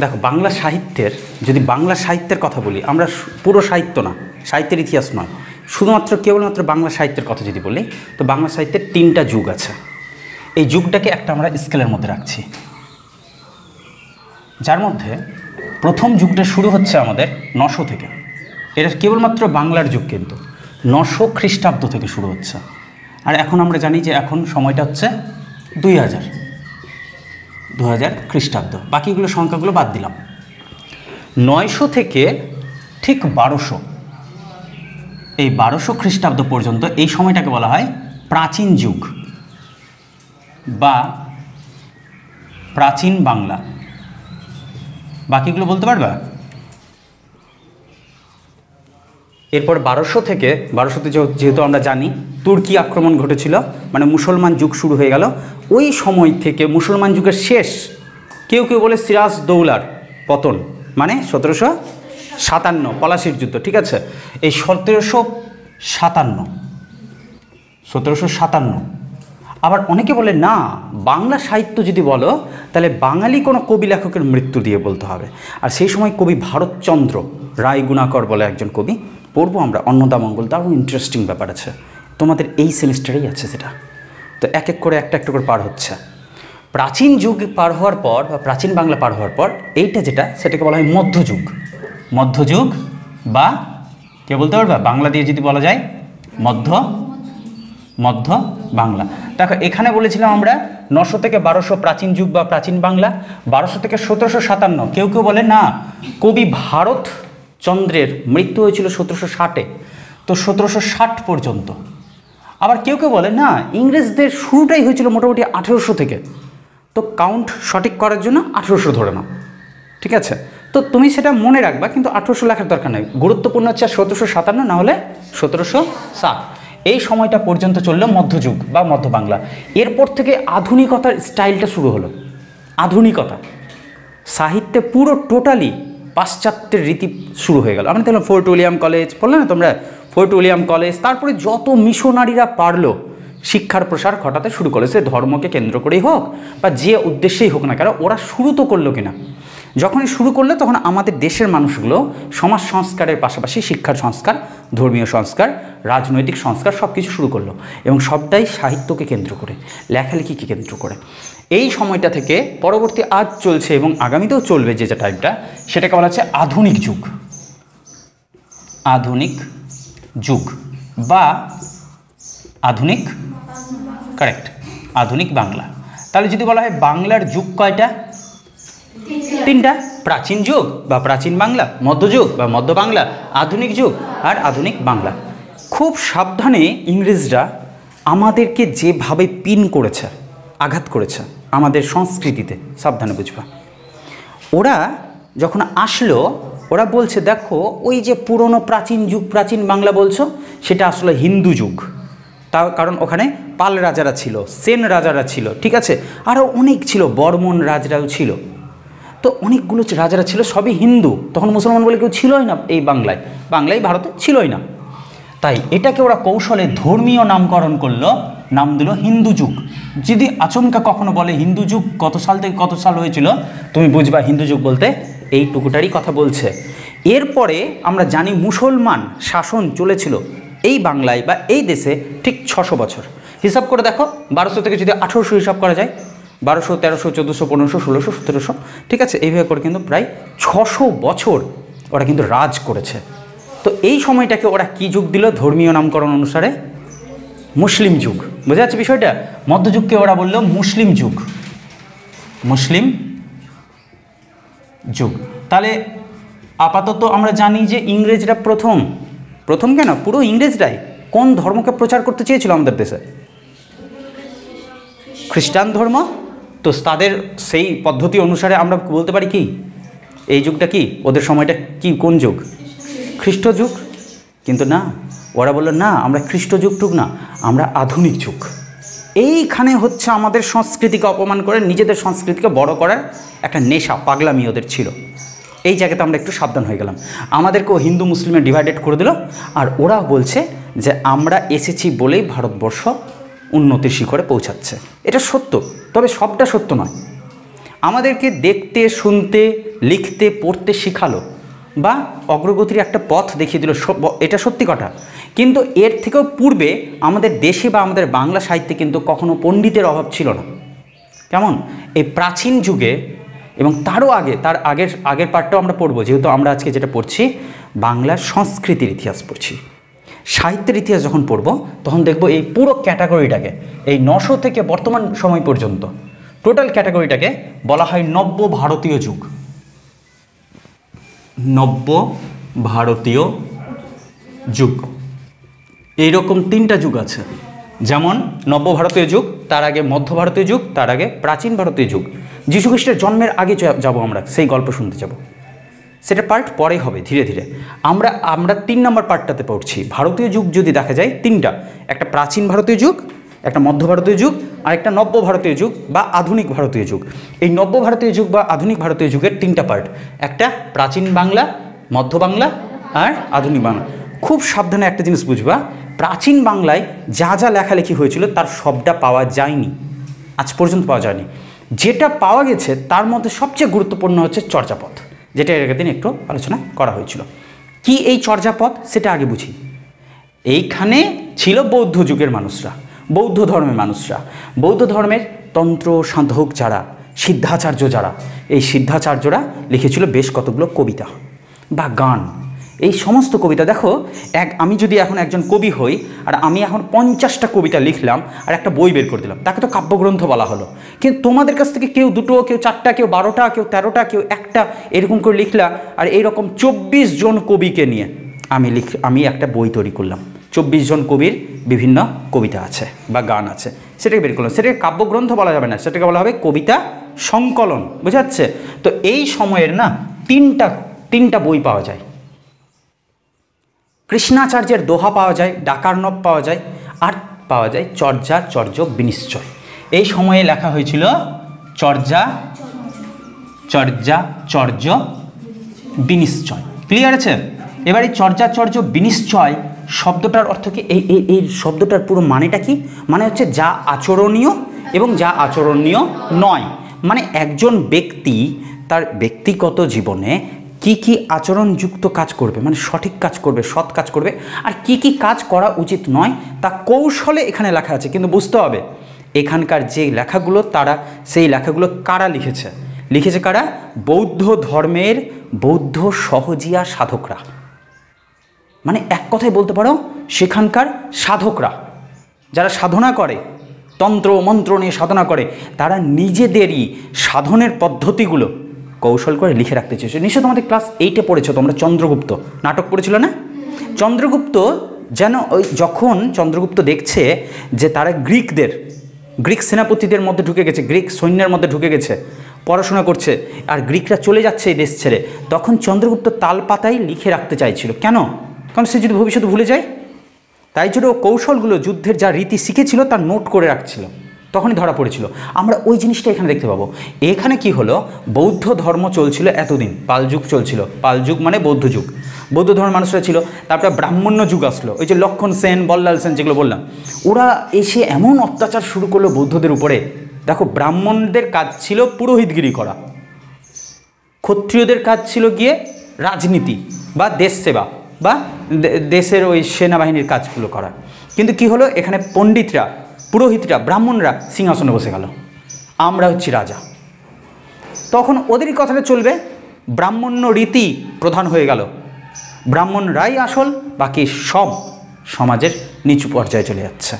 দেখো, বাংলা সাহিত্যের, যদি বাংলা সাহিত্যের কথা বলি, আমরা পুরো সাহিত্য না, সাহিত্যের ইতিহাস নয়, শুধুমাত্র কেবলমাত্র বাংলা সাহিত্যের কথা যদি বলি, তো বাংলা সাহিত্যের 3টা যুগ আছে। এই যুগটাকে একটা আমরা স্কেলের মধ্যে রাখছি, যার মধ্যে প্রথম যুগটা শুরু হচ্ছে আমাদের 900 থেকে। এটা কেবলমাত্র বাংলার যুগ, কিন্তু 900 খ্রিস্টাব্দ থেকে শুরু হচ্ছে। আর এখন আমরা জানি যে এখন সময়টা হচ্ছে 2000 খ্রিস্টাব্দ। বাকিগুলো সংখ্যাগুলো বাদ দিলাম। 900 থেকে ঠিক 1200, এই 1200 খ্রিস্টাব্দ পর্যন্ত এই সময়টাকে বলা হয় প্রাচীন যুগ বা প্রাচীন বাংলা। বাকিগুলো বলতে পারবা? এরপর 1200তে যেহেতু আমরা জানি তুর্কি আক্রমণ ঘটেছিল, মানে মুসলমান যুগ শুরু হয়ে গেল। ওই সময় থেকে মুসলমান যুগের শেষ, কেউ কেউ বলে সিরাজ দৌলার পতন, মানে 1757 পলাশির যুদ্ধ, ঠিক আছে। এই 1757। আবার অনেকে বলে না, বাংলা সাহিত্য যদি বলো তাহলে বাঙালি কোনো কবি লেখকের মৃত্যু দিয়ে বলতে হবে। আর সেই সময় কবি ভারতচন্দ্র রায়গুণাকর বলে একজন কবি, পড়বো আমরা অন্নদামঙ্গল, দারুণ ইন্টারেস্টিং ব্যাপার আছে, তোমাদের এই সেমিস্টারেই আছে সেটা। তো এক এক করে একটা করে পার হচ্ছে। প্রাচীন যুগ পার হওয়ার পর বা প্রাচীন বাংলা পার হওয়ার পর এইটা যেটা, সেটাকে বলা হয় মধ্যযুগ। মধ্যযুগ বা কে বলতে পারবা বাংলা দিয়ে যদি বলা যায় মধ্য বাংলা। দেখো, এখানে বলেছিলাম আমরা 900 থেকে 1200 প্রাচীন যুগ বা প্রাচীন বাংলা, 1200 থেকে 1757। কেউ কেউ বলে না, কবি ভারতচন্দ্রের মৃত্যু হয়েছিল 1760-এ, তো 1760 পর্যন্ত। আবার কেউ কেউ বলে না, ইংরেজদের শুরুটাই হয়েছিল মোটামুটি 1800 থেকে, তো কাউন্ট সঠিক করার জন্য 1800 ধরে নাও, ঠিক আছে। তো তুমি সেটা মনে রাখবা, কিন্তু 1800 লেখার দরকার নেই, গুরুত্বপূর্ণ হচ্ছে 1757 না হলে 1760। এই সময়টা পর্যন্ত চললো মধ্যযুগ বা মধ্য বাংলা। এরপর থেকে আধুনিকতার স্টাইলটা শুরু হলো। আধুনিকতা সাহিত্যে পুরো টোটালি পাশ্চাত্যের রীতি শুরু হয়ে গেল। আমরা দেখলাম ফোর্ট উইলিয়াম কলেজ, বললে না তোমরা, ফোর্ট উইলিয়াম কলেজ, তারপরে যত মিশনারিরা পারলো শিক্ষার প্রসার ঘটাতে শুরু করে, সে ধর্মকে কেন্দ্র করেই হোক বা যে উদ্দেশ্যেই হোক না কেন, ওরা শুরু তো করলো কিনা। যখনই শুরু করলো তখন আমাদের দেশের মানুষগুলো সমাজ সংস্কারের পাশাপাশি শিক্ষার সংস্কার, ধর্মীয় সংস্কার, রাজনৈতিক সংস্কার সব কিছু শুরু করলো, এবং সবটাই সাহিত্যকে কেন্দ্র করে, লেখালেখিকে কেন্দ্র করে। এই সময়টা থেকে পরবর্তী আজ চলছে এবং আগামীতেও চলবে যে টাইমটা, সেটাকে বলা হচ্ছে আধুনিক যুগ। আধুনিক যুগ বা আধুনিক, কারেক্ট, আধুনিক বাংলা। তাহলে যদি বলা হয় বাংলার যুগ কয়টা? 3টা, প্রাচীন যুগ বা প্রাচীন বাংলা, মধ্যযুগ বা মধ্য বাংলা, আধুনিক যুগ আর আধুনিক বাংলা। খুব সাবধানে ইংরেজরা আমাদেরকে যেভাবে পিন করেছে, আঘাত করেছে আমাদের সংস্কৃতিতে, সাবধানে বুঝবা। ওরা যখন আসলো, ওরা বলছে দেখো, ওই যে পুরনো প্রাচীন যুগ প্রাচীন বাংলা বলছো, সেটা আসলে হিন্দু যুগ। তাও কারণ ওখানে পাল রাজারা ছিল, সেন রাজারা ছিল, ঠিক আছে, আরও অনেক ছিল, বর্মন রাজরাও ছিল, তো অনেকগুলো রাজারা ছিল, সবই হিন্দু। তখন মুসলমান বলে কেউ ছিলই না এই বাংলায় ভারতে ছিলই না। তাই এটাকে ওরা কৌশলে ধর্মীয় নামকরণ করলো, নাম দিল হিন্দু যুগ। যদি আচমকা কখনো বলে হিন্দু যুগ কত সাল থেকে কত সাল হয়েছিল, তুমি বুঝবা হিন্দু যুগ বলতে এইটুকুটারই কথা বলছে। এরপরে আমরা জানি মুসলমান শাসন চলেছিল এই বাংলায় বা এই দেশে ঠিক 600 বছর। হিসাব করে দেখো, 1200 থেকে যদি 1800 হিসাব করা যায়, 1200, 1300, 1400, 1500, 1600, 1700, ঠিক আছে, এইভাবে করে কিন্তু প্রায় 600 বছর ওরা কিন্তু রাজ করেছে। তো এই সময়টাকে ওরা কি যুগ দিল? ধর্মীয় নামকরণ অনুসারে মুসলিম যুগ। বোঝা যাচ্ছে বিষয়টা? মধ্যযুগকে ওরা বলল মুসলিম যুগ, মুসলিম যুগ। তাহলে আপাতত আমরা জানি যে ইংরেজরা প্রথম কেন, পুরো ইংরেজরাই কোন ধর্মকে প্রচার করতে চেয়েছিল আমাদের দেশে? খ্রিস্টান ধর্ম। তো তাদের সেই পদ্ধতি অনুসারে আমরা বলতে পারি কি এই যুগটা কি, ওদের সময়টা কি, কোন যুগ? খ্রিস্ট যুগ। কিন্তু না, ওরা বললো না, আমরা খ্রিস্ট যুগ না, আমরা আধুনিক যুগ। এইখানে হচ্ছে আমাদের সংস্কৃতিকে অপমান করে নিজেদের সংস্কৃতিকে বড় করার একটা নেশা, পাগলামি ওদের ছিল। এই জায়গাতে আমরা একটু সাবধান হয়ে গেলাম। আমাদেরকেও হিন্দু মুসলিমে ডিভাইডেড করে দিল, আর ওরা বলছে যে আমরা এসেছি বলেই ভারতবর্ষ উন্নতির শিখরে পৌঁছাচ্ছে। এটা সত্য, তবে সবটা সত্য নয়। আমাদেরকে দেখতে, শুনতে, লিখতে পড়তে শেখালো বা অগ্রগতির একটা পথ দেখিয়ে দিল, এটা সত্যি কথা। কিন্তু এর থেকেও পূর্বে আমাদের দেশে বা আমাদের বাংলা সাহিত্যে কিন্তু কখনো পণ্ডিতের অভাব ছিল না। কেমন এই প্রাচীন যুগে এবং তারও আগে, তার আগের পার্টটাও আমরা পড়বো, যেহেতু আমরা আজকে যেটা পড়ছি বাংলার সংস্কৃতির ইতিহাস পড়ছি। সাহিত্যের ইতিহাস যখন পড়ব তখন দেখব এই পুরো ক্যাটাগরিটাকে, এই 900 থেকে বর্তমান সময় পর্যন্ত টোটাল ক্যাটাগরিটাকে বলা হয় নব্য ভারতীয় যুগ। নব্য ভারতীয় যুগ, এইরকম 3টা যুগ আছে। যেমন নব্য ভারতীয় যুগ, তার আগে মধ্য ভারতীয় যুগ, তার আগে প্রাচীন ভারতীয় যুগ। যীশু খ্রিস্টের জন্মের আগে যাব আমরা, সেই গল্প শুনতে যাব, সেটা পার্ট পরে হবে ধীরে ধীরে। আমরা 3 নম্বর পার্টটাতে পড়ছি। ভারতীয় যুগ যদি দেখা যায় 3টা, একটা প্রাচীন ভারতীয় যুগ, একটা মধ্য ভারতীয় যুগ, আর একটা নব্য ভারতীয় যুগ বা আধুনিক ভারতীয় যুগ। এই নব্য ভারতীয় যুগ বা আধুনিক ভারতীয় যুগের 3টা পার্ট, একটা প্রাচীন বাংলা, মধ্য বাংলা আর আধুনিক বাংলা। খুব সাবধানে একটা জিনিস বুঝবা, প্রাচীন বাংলায় যা যা লেখালেখি হয়েছিল তার সবটা পাওয়া যায়নি, আজ পর্যন্ত পাওয়া যায়নি। যেটা পাওয়া গেছে তার মধ্যে সবচেয়ে গুরুত্বপূর্ণ হচ্ছে চর্যাপদ, যেটা এর আগের দিন একটু আলোচনা করা হয়েছিল। কি এই চর্যাপদ সেটা আগে বুঝি। এইখানে ছিল বৌদ্ধ যুগের মানুষরা, বৌদ্ধ ধর্মের মানুষরা, বৌদ্ধ ধর্মের তন্ত্র সাধক যারা, সিদ্ধাচার্য যারা, এই সিদ্ধাচার্যরা লিখেছিল বেশ কতগুলো কবিতা বা গান। এই সমস্ত কবিতা দেখো, আমি যদি এখন একজন কবি হই আর আমি এখন 50টা কবিতা লিখলাম আর একটা বই বের করে দিলাম, তাকে তো কাব্যগ্রন্থ বলা হলো। কিন্তু তোমাদের কাছ থেকে কেউ 2টো, কেউ 4টা, কেউ 12টা, কেউ 13টা, কেউ একটা এরকম করে লিখলা, আর এইরকম 24 জন কবিকে নিয়ে আমি একটা বই তৈরি করলাম। 24 জন কবির বিভিন্ন কবিতা আছে বা গান আছে, সেটাকে বের করলাম। সেটাকে কাব্যগ্রন্থ বলা যাবে না, সেটাকে বলা হবে কবিতা সংকলন। বুঝা যাচ্ছে? তো এই সময়ের না 3টা বই পাওয়া যায়। কৃষ্ণাচার্যের দোহা পাওয়া যায়, ডাকার্ণব পাওয়া যায়, আর পাওয়া যায় চর্যাচর্য বিনিশ্চয়। এই সময়ে লেখা হয়েছিল চর্যাচর্য বিনিশ্চয়। ক্লিয়ার আছে? এবার এই চর্যাচর্য বিনিশ্চয় শব্দটার অর্থ কি? এই শব্দটার পুরো মানেটা কি? মানে হচ্ছে যা আচরণীয় এবং যা আচরণীয় নয়। মানে একজন ব্যক্তি তার ব্যক্তিগত জীবনে কি কি আচরণযুক্ত কাজ করবে, মানে সঠিক কাজ করবে, সৎ কাজ করবে, আর কি কি কাজ করা উচিত নয় তা কৌশলে এখানে লেখা আছে। কিন্তু বুঝতে হবে এখানকার যে লেখাগুলো, সেই লেখাগুলো কারা লিখেছে কারা? বৌদ্ধ ধর্মের বৌদ্ধ সহজিয়া সাধকরা। মানে এক কথায় বলতে পারো সেখানকার সাধকরা, যারা সাধনা করে, তন্ত্র মন্ত্র নিয়ে সাধনা করে, তারা নিজেদেরই সাধনের পদ্ধতিগুলো কৌশল করে লিখে রাখতে চেয়েছে। নিশ্চয় তোমাদের ক্লাস 8-এ পড়েছো তোমরা, চন্দ্রগুপ্ত নাটক পড়েছিল না? চন্দ্রগুপ্ত যেন যখন চন্দ্রগুপ্ত দেখছে যে তারা গ্রিক সেনাপতিদের মধ্যে ঢুকে গেছে, গ্রিক সৈন্যের মধ্যে ঢুকে গেছে, পড়াশোনা করছে, আর গ্রিকরা চলে যাচ্ছে এই দেশ ছেড়ে, তখন চন্দ্রগুপ্ত তাল পাতায় লিখে রাখতে চাইছিল। কেন? কারণ সে যদি ভবিষ্যতে ভুলে যায়, তাই জন্য কৌশলগুলো, যুদ্ধের যা রীতি শিখেছিল তার নোট করে রাখছিল, তখনই ধরা পড়েছিল। আমরা ওই জিনিসটা এখানে দেখতে পাবো। এখানে কি হলো, বৌদ্ধ ধর্ম চলছিল এতদিন, পাল যুগ চলছিল। পাল যুগ মানে বৌদ্ধ যুগ, বৌদ্ধ ধর্মের মানুষরা ছিল। তারপরে ব্রাহ্মণ্য যুগ আসলো, ওই যে লক্ষণ সেন, বল্লাল সেন যেগুলো বললাম, ওরা এসে এমন অত্যাচার শুরু করলো বৌদ্ধদের উপরে। দেখো, ব্রাহ্মণদের কাজ ছিল পুরোহিতগিরি করা, ক্ষত্রিয়দের কাজ ছিল গিয়ে রাজনীতি বা দেশ সেবা বা দেশের ওই সেনাবাহিনীর কাজগুলো করা। কিন্তু কি হলো, এখানে পণ্ডিতরা, পুরোহিতরা, ব্রাহ্মণরা সিংহাসনে বসে গেল, আমরা হচ্ছি রাজা। তখন ওদেরই কথাটা চলবে, ব্রাহ্মণ্য রীতি প্রধান হয়ে গেল, ব্রাহ্মণরাই আসল, বাকি সব সমাজের নিচু পর্যায়ে চলে যাচ্ছে।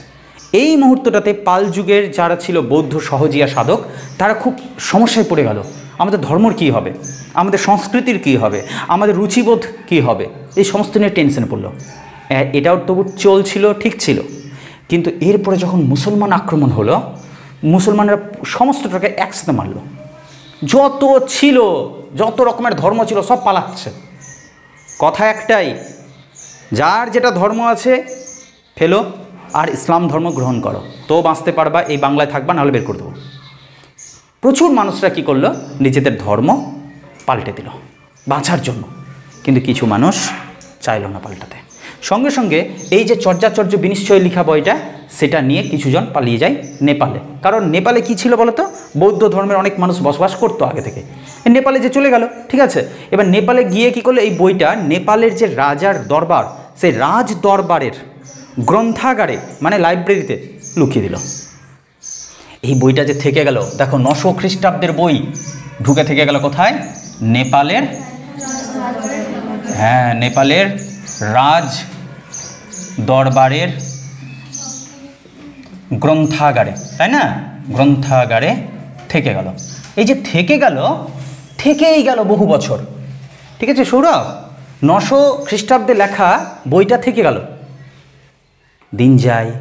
এই মুহূর্তটাতে পাল যুগের যারা ছিল বৌদ্ধ সহজিয়া সাধক, তারা খুব সমস্যায় পড়ে গেল। আমাদের ধর্মর কী হবে, আমাদের সংস্কৃতির কী হবে, আমাদের রুচিবোধ কী হবে, এই সমস্ত নিয়ে টেনশনে পড়লো। এটাও তবু চলছিল, ঠিক ছিল। কিন্তু এরপরে যখন মুসলমান আক্রমণ হলো, মুসলমানরা সমস্তটাকে একসাথে মারল। যত ছিল, যত রকমের ধর্ম ছিল সব পালাচ্ছে। কথা একটাই, যার যেটা ধর্ম আছে ফেলো আর ইসলাম ধর্ম গ্রহণ করো, তো বাঁচতে পারবা, এই বাংলায় থাকবা, নাহলে বের করে দেবো। প্রচুর মানুষরা কী করলো, নিজেদের ধর্ম পাল্টে দিল বাঁচার জন্য। কিন্তু কিছু মানুষ চাইল না পাল্টাতে। সঙ্গে সঙ্গে এই যে চর্যাচর্য বিনিশ্চয় লেখা বইটা সেটা নিয়ে কিছুজন পালিয়ে যায় নেপালে। কারণ নেপালে কি ছিল বলো তো, বৌদ্ধ ধর্মের অনেক মানুষ বসবাস করতো আগে থেকে। নেপালে যে চলে গেল, ঠিক আছে, এবার নেপালে গিয়ে কি করলো, এই বইটা নেপালের যে রাজার দরবার, সেই রাজ দরবারের গ্রন্থাগারে মানে লাইব্রেরিতে লুকিয়ে দিল। এই বইটা যে থেকে গেল, দেখো 900 খ্রিস্টাব্দের বই ঢুকে থেকে গেল কোথায়, নেপালের, হ্যাঁ নেপালের রাজ দরবারের গ্রন্থাগারে, তাই না, গ্রন্থাগারে থেকে গেল। এই যে থেকে গেল, থেকেই গেল বহু বছর, ঠিক আছে সৌরভ, 900 খ্রিস্টাব্দে লেখা বইটা থেকে গেল। দিন যায়,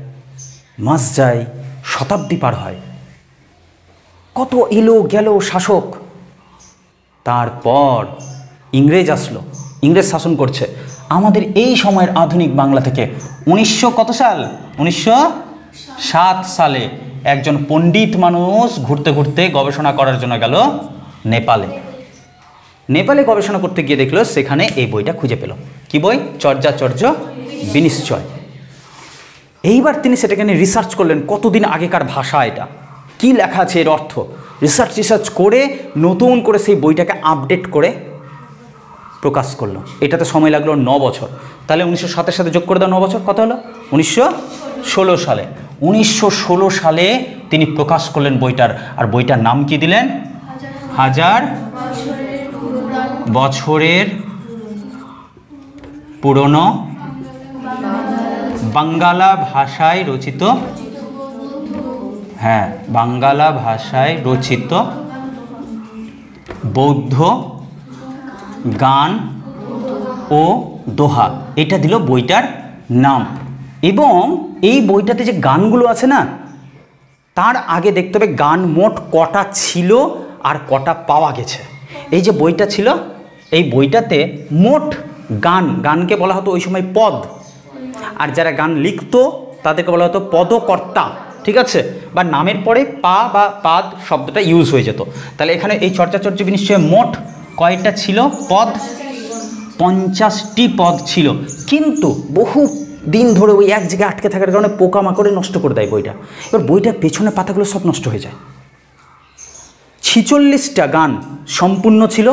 মাস যায়, শতাব্দী পার হয়, কত এলো গেল শাসক, তারপর ইংরেজ আসলো, ইংরেজ শাসন করছে আমাদের এই সময়ের আধুনিক বাংলা থেকে। 1900 কত সাল, 1907 সালে একজন পণ্ডিত মানুষ ঘুরতে ঘুরতে গবেষণা করার জন্য গেল নেপালে। নেপালে গবেষণা করতে গিয়ে দেখলো সেখানে এই বইটা খুঁজে পেল। কি বই, চর্যাচর্য বিনিশ্চয়। এইবার তিনি সেটাকে নিয়ে রিসার্চ করলেন, কতদিন আগেকার ভাষা, এটা কি লেখা আছে, এর অর্থ রিসার্চ করে নতুন করে সেই বইটাকে আপডেট করে প্রকাশ করলো। এটাতে সময় লাগলো 9 বছর। তাহলে 1907-এর সাথে যোগ করে দাও 9 বছর, কত হলো, 1916 সালে। 1916 সালে তিনি প্রকাশ করলেন বইটার, আর বইটার নাম কি দিলেন, 1000 বছরের পুরনো বাংলা ভাষায় রচিত, হ্যাঁ বাংলা ভাষায় রচিত বৌদ্ধ গান ও দোহা, এটা দিল বইটার নাম। এবং এই বইটাতে যে গানগুলো আছে না, তার আগে দেখতে হবে গান মোট কটা ছিল আর কটা পাওয়া গেছে। এই যে বইটা ছিল, এই বইটাতে মোট গানকে বলা হতো ওই সময় পদ, আর যারা গান লিখতো তাদেরকে বলা হতো পদকর্তা, ঠিক আছে, বা নামের পরে পা বা পাদ শব্দটা ইউজ হয়ে যেত। তাহলে এখানে এই চর্যাচর্য বিনিশ্চয়ে মোট কয়টা ছিল পদ, 50টি পদ ছিল। কিন্তু বহু দিন ধরে ওই এক জায়গায় আটকে থাকার কারণে পোকামাকড়ে নষ্ট করে দেয় বইটা। এবার বইটার পেছনের পাতাগুলো সব নষ্ট হয়ে যায়। 46টা গান সম্পূর্ণ ছিল,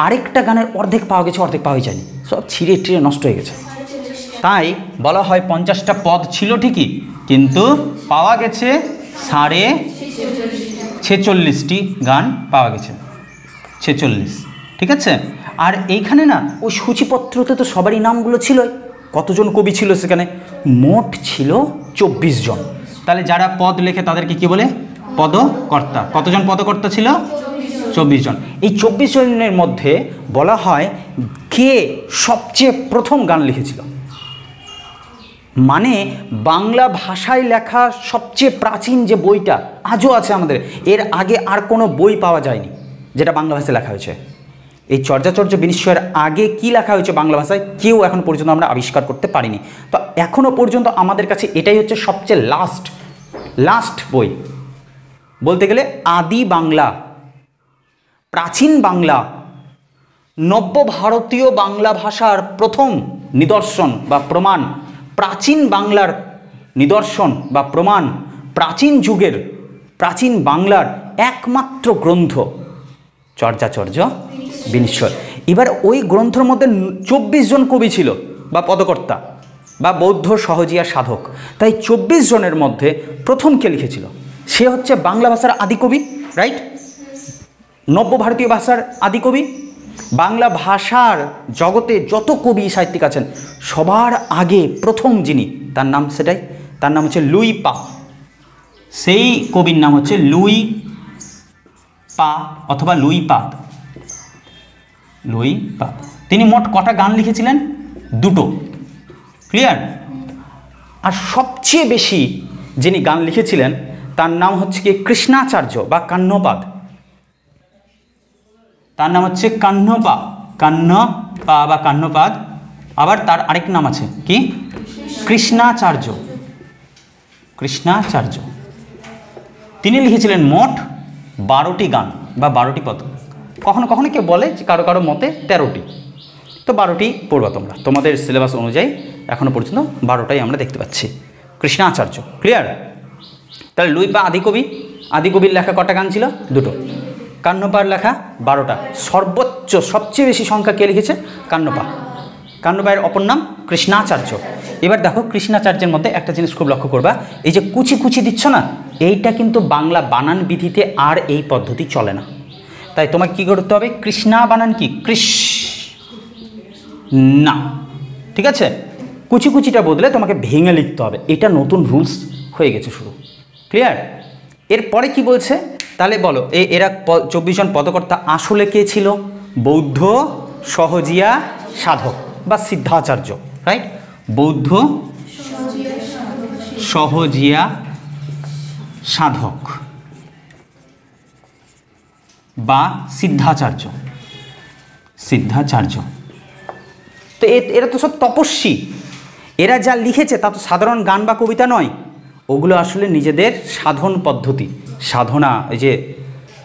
আরেকটা গানের অর্ধেক পাওয়া গেছে, অর্ধেক পাওয়া যায়নি, সব ছিঁড়ে টিড়ে নষ্ট হয়ে গেছে। তাই বলা হয় 50টা পদ ছিল ঠিকই, কিন্তু পাওয়া গেছে 46টি গান পাওয়া গেছে, 46, ঠিক আছে। আর এইখানে না ওই সূচিপত্রতে তো সবারই নামগুলো ছিলই, কতজন কবি ছিল সেখানে, মোট ছিল 24 জন। তাহলে যারা পদ লেখে তাদেরকে কি বলে, পদকর্তা। কতজন পদকর্তা ছিল, 24 জন। এই 24 জনের মধ্যে বলা হয় কে সবচেয়ে প্রথম গান লিখেছিল, মানে বাংলা ভাষায় লেখা সবচেয়ে প্রাচীন যে বইটা আজও আছে আমাদের, এর আগে আর কোনো বই পাওয়া যায়নি যেটা বাংলা ভাষায় লেখা হয়েছে। এই চর্যাচর্য বিনিশ্চয়ের আগে কি লেখা হয়েছে বাংলা ভাষায় কেউ এখন পর্যন্ত আমরা আবিষ্কার করতে পারিনি। তো এখনও পর্যন্ত আমাদের কাছে এটাই হচ্ছে সবচেয়ে লাস্ট বই বলতে গেলে। আদি বাংলা, প্রাচীন বাংলা, নব্য ভারতীয় বাংলা ভাষার প্রথম নিদর্শন বা প্রমাণ, প্রাচীন বাংলার নিদর্শন বা প্রমাণ, প্রাচীন যুগের প্রাচীন বাংলার একমাত্র গ্রন্থ চর্যাচর্য বিনিশ্চয়। এবার ওই গ্রন্থের মধ্যে 24 জন কবি ছিল বা পদকর্তা বা বৌদ্ধ সহজিয়া সাধক। তাই 24 জনের মধ্যে প্রথম কে লিখেছিল, সে হচ্ছে বাংলা ভাষার আদিকবি, রাইট, নব্য ভারতীয় ভাষার আদিকবি। বাংলা ভাষার জগতে যত কবি সাহিত্যিক আছেন সবার আগে প্রথম যিনি, তার নাম সেটাই, তার নাম হচ্ছে লুই পা। সেই কবির নাম হচ্ছে লুই পা অথবা লুই পাদ। তিনি মোট কটা গান লিখেছিলেন, 2টো, ক্লিয়ার। আর সবচেয়ে বেশি যিনি গান লিখেছিলেন তার নাম হচ্ছে কি কৃষ্ণাচার্য বা কান্নপাদ। তার নাম হচ্ছে কান্নপা বা কান্নপাদ। আবার তার আরেক নাম আছে কি, কৃষ্ণাচার্য। তিনি লিখেছিলেন মোট 12টি গান বা 12টি পদ। কখনো কখনো কেউ বলে যে কারো কারো মতে 13টি, তো 12টি পড়বা তোমরা, তোমাদের সিলেবাস অনুযায়ী এখনও পর্যন্ত 12টাই আমরা দেখতে পাচ্ছি। কৃষ্ণাচার্য। ক্লিয়ার? তাহলে লুই পা আদিকবি, আদিকবির লেখা কটা গান ছিল? দুটো। কান্নপার লেখা 12টা। সর্বোচ্চ সবচেয়ে বেশি সংখ্যা কে লিখেছে? কান্নপা। কান্নপায়ের অপর নাম কৃষ্ণাচার্য। এবার দেখো কৃষ্ণাচার্যের মধ্যে একটা জিনিস খুব লক্ষ্য করবা, এই যে কুচি কুচি দিচ্ছ না, এইটা কিন্তু বাংলা বানান বিধিতে আর এই পদ্ধতি চলে না। তাই তোমাকে কী করতে হবে? কৃষ্ণা বানান কি? কৃষ না, ঠিক আছে? কুচি কুচিটা বদলে তোমাকে ভেঙে লিখতে হবে। এটা নতুন রুলস হয়ে গেছে শুরু। ক্লিয়ার? এরপরে কি বলছে তাহলে বলো, এরা 24 জন পদকর্তা আসলে কে ছিল? বৌদ্ধ সহজিয়া সাধক বা সিদ্ধাচার্য, রাইট? বৌদ্ধ সহজিয়া সাধক বা সিদ্ধাচার্য। সিদ্ধাচার্য তো এরা তো সব তপস্বী। এরা যা লিখেছে তা তো সাধারণ গান বা কবিতা নয়, ওগুলো আসলে নিজেদের সাধন পদ্ধতি, সাধনা, এই যে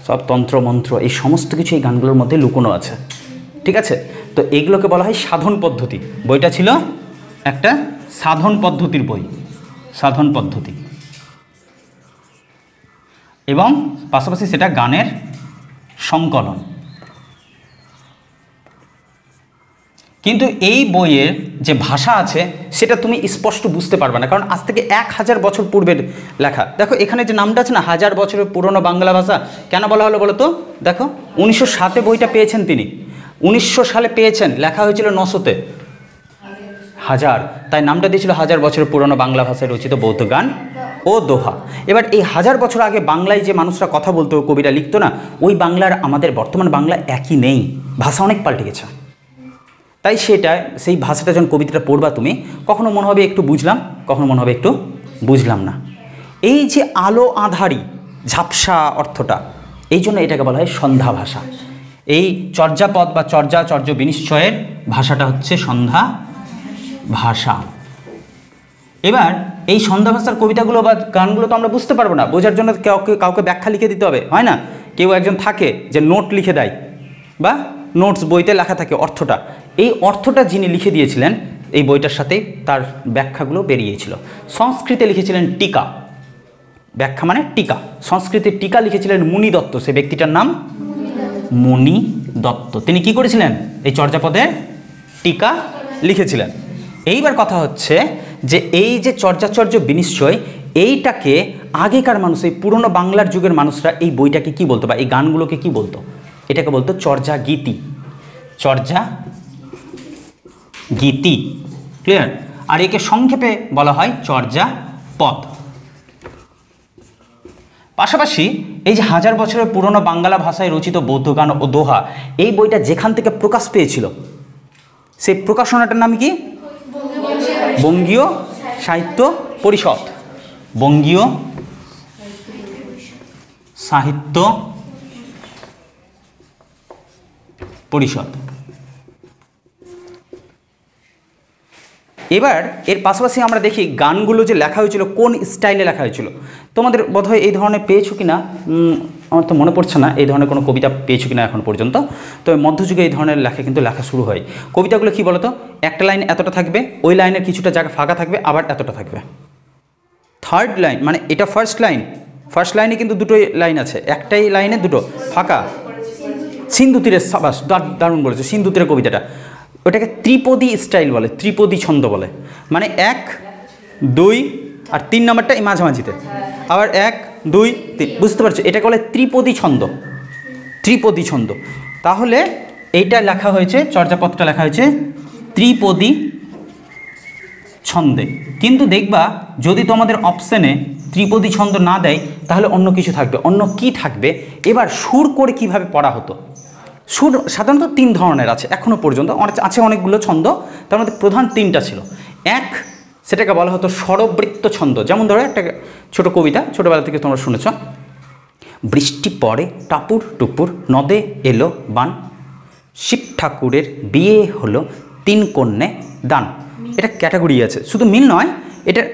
সব তন্ত্রমন্ত্র, এই সমস্ত কিছু এই গানগুলোর মধ্যে লুকোনো আছে। ঠিক আছে? তো এইগুলোকে বলা হয় সাধন পদ্ধতি। বইটা ছিল একটা সাধন পদ্ধতির বই, সাধন পদ্ধতি, এবং পাশাপাশি সেটা গানের সংকলন। কিন্তু এই বইয়ের যে ভাষা আছে সেটা তুমি স্পষ্ট বুঝতে পারবে না, কারণ আজ থেকে 1000 বছর পূর্বের লেখা। দেখো এখানে যে নামটা আছে না, 1000 বছরের পুরনো বাংলা ভাষা, কেন বলা হলো বলো তো? দেখো 1907-এ বইটা পেয়েছেন তিনি, 1900 সালে পেয়েছেন, লেখা হয়েছিল 900-তে, 1000, তাই নামটা দিয়েছিল 1000 বছরের পুরনো বাংলা ভাষায় রচিত বৌদ্ধ গান ও দোহা। এবার এই 1000 বছর আগে বাংলায় যে মানুষরা কথা বলতো, কবিরা লিখতো না, ওই বাংলার আমাদের বর্তমান বাংলা একই নেই, ভাষা অনেক পাল্টে গেছে। তাই সেই ভাষাটা যখন কবিতাটা পড়বা তুমি, কখনো মনে হবে একটু বুঝলাম, কখনো মনে হবে একটু বুঝলাম না। এই যে আলো আঁধারি ঝাপসা অর্থটা, এই জন্য এটাকে বলা হয় সন্ধ্যা ভাষা। এই চর্যাপদ বা চর্য বিনিশ্চয়ের ভাষাটা হচ্ছে সন্ধ্যা ভাষা। এবার এই সন্ধ্যা ভাষার কবিতাগুলো বা গানগুলো তো আমরা বুঝতে পারবো না, বোঝার জন্য কাউকে ব্যাখ্যা লিখে দিতে হবে, হয় না? কেউ একজন থাকে যে নোট লিখে দেয়, বা নোটস বইতে লেখা থাকে অর্থটা, এই অর্থটা যিনি লিখে দিয়েছিলেন এই বইটার সাথে তার ব্যাখ্যাগুলো বেরিয়েছিল। সংস্কৃতে লিখেছিলেন টিকা, ব্যাখ্যা মানে টিকা, সংস্কৃতে টিকা লিখেছিলেন মুনি দত্ত, সে ব্যক্তিটার নাম মুনি দত্ত। তিনি কি করেছিলেন? এই চর্যাপদের টিকা লিখেছিলেন। এইবার কথা হচ্ছে যে এই যে চর্যাচর্য বিনিশ্চয়, এইটাকে আগেকার মানুষ, এই পুরনো বাংলার যুগের মানুষরা এই বইটাকে কি বলতো বা এই গানগুলোকে কি বলতো? এটাকে বলতো চর্যা গীতি, চর্যা গীতি। ক্লিয়ার? আর একে সংক্ষেপে বলা হয় চর্যা পদ। পাশাপাশি এই যে 1000 বছরের পুরনো বাংলা ভাষায় রচিত বৌদ্ধ গান ও দোহা, এই বইটা যেখান থেকে প্রকাশ পেয়েছিল সেই প্রকাশনাটার নাম কি? বঙ্গীয় সাহিত্য পরিষদ। বঙ্গীয় সাহিত্য পরিষদ। এবার এর পাশাপাশি আমরা দেখি গানগুলো যে লেখা হয়েছিল কোন স্টাইলে লেখা হয়েছিল। তোমাদের বোধহয় এই ধরনের পেয়েছো কি না, আমার তো মনে পড়ছে না এই ধরনের কোনো কবিতা পেয়েছো কিনা এখন পর্যন্ত। তবে মধ্যযুগে এই ধরনের লেখা শুরু হয়। কবিতাগুলো কি বলতো? একটা লাইন এতটা থাকবে, ওই লাইনের কিছুটা জায়গা ফাঁকা থাকবে, আবার এতটা থাকবে। থার্ড লাইন মানে এটা ফার্স্ট লাইনে কিন্তু দুটো লাইন আছে, একটাই লাইনে দুটো ফাঁকা। সিন্ধু তীরের, সাবাস, দারুণ বলেছে, সিন্ধু তীরের কবিতাটা, ওটাকে ত্রিপদী স্টাইল বলে, ত্রিপদী ছন্দ বলে। মানে 1, 2 আর 3 নাম্বারটা এই মাঝামাঝিতে, আবার 1, 2, 3, বুঝতে পারছো? এটাকে বলে ত্রিপদী ছন্দ, ত্রিপদী ছন্দ। তাহলে এইটা লেখা হয়েছে, চর্যাপদটা লেখা হয়েছে ত্রিপদী ছন্দে। কিন্তু দেখবা যদি তোমাদের অপশানে ত্রিপদী ছন্দ না দেয় তাহলে অন্য কিছু থাকবে। অন্য কি থাকবে? এবার সুর করে কিভাবে পড়া হতো? সুর সাধারণত 3 ধরনের আছে এখনও পর্যন্ত, আছে অনেকগুলো ছন্দ, তার মধ্যে প্রধান 3টা ছিল। এক, সেটাকে বলা হতো স্বরবৃত্ত ছন্দ। যেমন ধরো একটা ছোট কবিতা, ছোটোবেলা থেকে তোমরা শুনেছ, বৃষ্টি পড়ে টাপুর টুপুর, নদে এলো বান, শিব ঠাকুরের বিয়ে হলো, 3 কন্যে দান। এটা ক্যাটাগরি আছে, শুধু মিল নয়,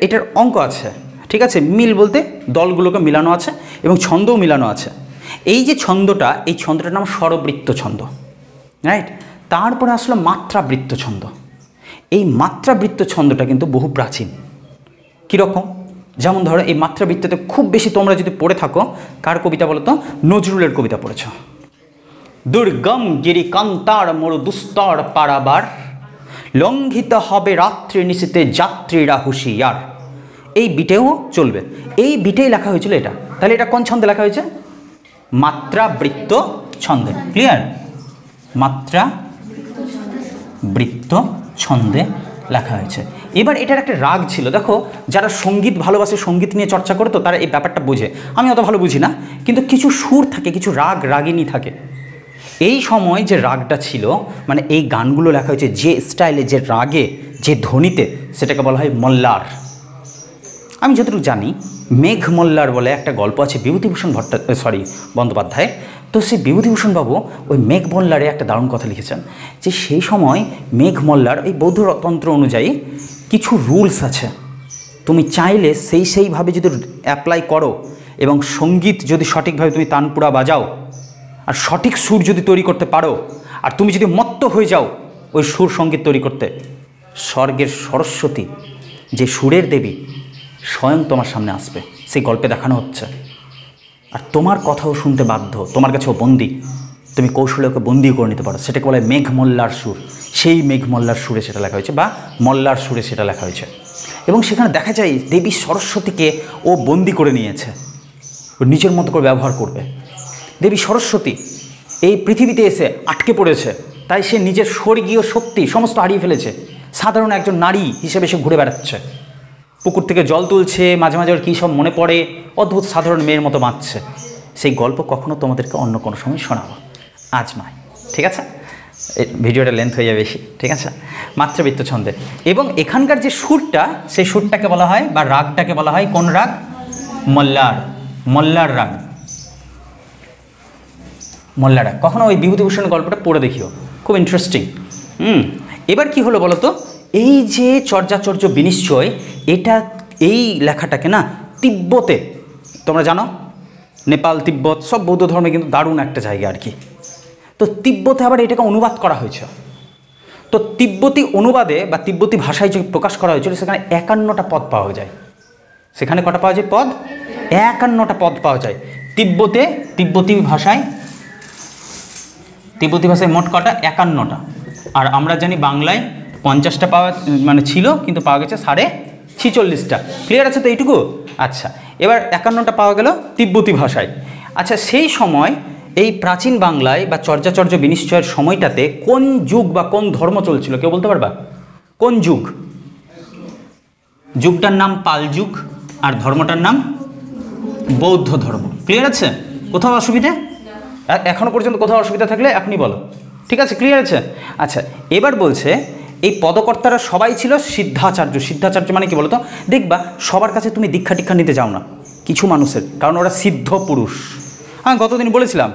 এটার অঙ্ক আছে। ঠিক আছে? মিল বলতে দলগুলোকে মিলানো আছে এবং ছন্দও মিলানো আছে। এই যে ছন্দটা, এই ছন্দটার নাম স্বরবৃত্ত ছন্দ, রাইট? তারপরে আসলো মাত্রাবৃত্ত ছন্দ। এই মাত্রাবৃত্ত ছন্দটা কিন্তু বহু প্রাচীন, কীরকম? যেমন ধরো এই মাত্রাবৃত্ততে খুব বেশি তোমরা যদি পড়ে থাকো, কার কবিতা বলো তো? নজরুলের কবিতা পড়েছ। দুর্গম গিরি কান্তার মরু দুস্তর পারাবার, লঙ্ঘিত হবে রাত্রি নিশীতে যাত্রীরা হুঁশিয়ার। এই বিটেও চলবে, এই বিটেই লেখা হয়েছিল এটা। তাহলে এটা কোন ছন্দে লেখা হয়েছে? মাত্রাবৃত্ত ছন্দে। ক্লিয়ার? মাত্রাবৃত্ত ছন্দে লেখা হয়েছে। এবার এটার একটা রাগ ছিল। দেখো, যারা সঙ্গীত ভালোবাসে, সঙ্গীত নিয়ে চর্চা করে, তো তারা এই ব্যাপারটা বোঝে। আমি অত ভালো বুঝি না, কিন্তু কিছু সুর থাকে, কিছু রাগ রাগিনী থাকে। এই সময় যে রাগটা ছিল, মানে এই গানগুলো লেখা হয়েছে যে স্টাইলে, যে রাগে, যে ধ্বনিতে, সেটাকে বলা হয় মল্লার। আমি যতটুকু জানি, মেঘ মল্লার বলে একটা গল্প আছে বিভূতিভূষণ বন্দ্যোপাধ্যায়ের। তো সেই বিভূতিভূষণ বাবু ওই মেঘ মল্লারে একটা দারুণ কথা লিখেছেন, যে সেই সময় মেঘ মল্লার এই বৌদ্ধ তন্ত্র অনুযায়ী কিছু রুলস আছে। তুমি চাইলে সেইভাবে যদি অ্যাপ্লাই করো, এবং সঙ্গীত যদি সঠিকভাবে তুমি তানপুরা বাজাও, আর সঠিক সুর যদি তৈরি করতে পারো, আর তুমি যদি মত্ত হয়ে যাও ওই সুর সঙ্গীত তৈরি করতে, স্বর্গের সরস্বতী যে সুরের দেবী স্বয়ং তোমার সামনে আসবে। সেই গল্পে দেখানো হচ্ছে। আর তোমার কথাও শুনতে বাধ্য, তোমার কাছেও বন্দি, তুমি কৌশলে ওকে বন্দি করে নিতে পারো। সেটাকে বলে মেঘ মল্লার সুর। সেই মেঘ মল্লার সুরে সেটা লেখা হয়েছে, বা মল্লার সুরে সেটা লেখা হয়েছে। এবং সেখানে দেখা যায় দেবী সরস্বতীকে ও বন্দি করে নিয়েছে, ও নিজের মতো করে ব্যবহার করবে। দেবী সরস্বতী এই পৃথিবীতে এসে আটকে পড়েছে, তাই সে নিজের স্বর্গীয় শক্তি সমস্ত হারিয়ে ফেলেছে। সাধারণ একজন নারী হিসেবে সে ঘুরে বেড়াচ্ছে, পুকুর থেকে জল তুলছে, মাঝে মাঝে ওর কী সব মনে পড়ে, অদ্ভুত সাধারণ মেয়ের মতো বাঁচছে। সেই গল্প কখনো তোমাদেরকে অন্য কোনো সময় শোনাবো, আজ নয়, ঠিক আছে? ভিডিওটা লেন্থ হয়ে যাবে বেশি, ঠিক আছে? মাত্রাবৃত্ত ছন্দে। এবং এখানকার যে সুরটা, সেই সুরটাকে বলা হয়, বা রাগটাকে বলা হয় কোন রাগ? মল্লার। মল্লার রাগ, মল্লার রাগ। কখনো ওই বিভূতিভূষণ গল্পটা পড়ে দেখিও, খুব ইন্টারেস্টিং। এবার কি হলো বলো তো? এই যে চর্যাচর্য বিনিশ্চয়, এটা এই লেখাটাকে না তিব্বতে, তোমরা জানো নেপাল, তিব্বত সব বৌদ্ধ ধর্মে কিন্তু দারুণ একটা জায়গা আর কি। তো তিব্বতে আবার এটাকে অনুবাদ করা হয়েছে। তো তিব্বতী অনুবাদে বা তিব্বতী ভাষায় যে প্রকাশ করা হয়েছিল, সেখানে 51টা পদ পাওয়া যায়। সেখানে কটা পাওয়া যায় পদ? 51টা পদ পাওয়া যায় তিব্বতী ভাষায়। তিব্বতী ভাষায় মোট কটা? 51টা। আর আমরা জানি বাংলায় 50টা পাওয়া মানে ছিল, কিন্তু পাওয়া গেছে 46.5টা। ক্লিয়ার আছে তো এইটুকু? আচ্ছা, এবার 51টা পাওয়া গেল তিব্বতী ভাষায়। আচ্ছা, সেই সময় এই প্রাচীন বাংলায় বা চর্যাচর্য বিনিশ্চয়ের সময়টাতে কোন যুগ বা কোন ধর্ম চলছিল, কেউ বলতে পারবা? কোন যুগ? যুগটার নাম পাল যুগ, আর ধর্মটার নাম বৌদ্ধ ধর্ম। ক্লিয়ার আছে? কোথাও অসুবিধা? এখনো পর্যন্ত কোথাও অসুবিধা থাকলে এখনই বলো, ঠিক আছে? ক্লিয়ার আছে? আচ্ছা, এবার বলছে এই পদকর্তারা সবাই ছিল সিদ্ধাচার্য। সিদ্ধাচার্য মানে কি বলতো? দেখবা সবার কাছে তুমি দীক্ষা টিক্ষা নিতে যাও না, কিছু মানুষের, কারণ ওরা সিদ্ধ পুরুষ। হ্যাঁ, গতদিন বলেছিলাম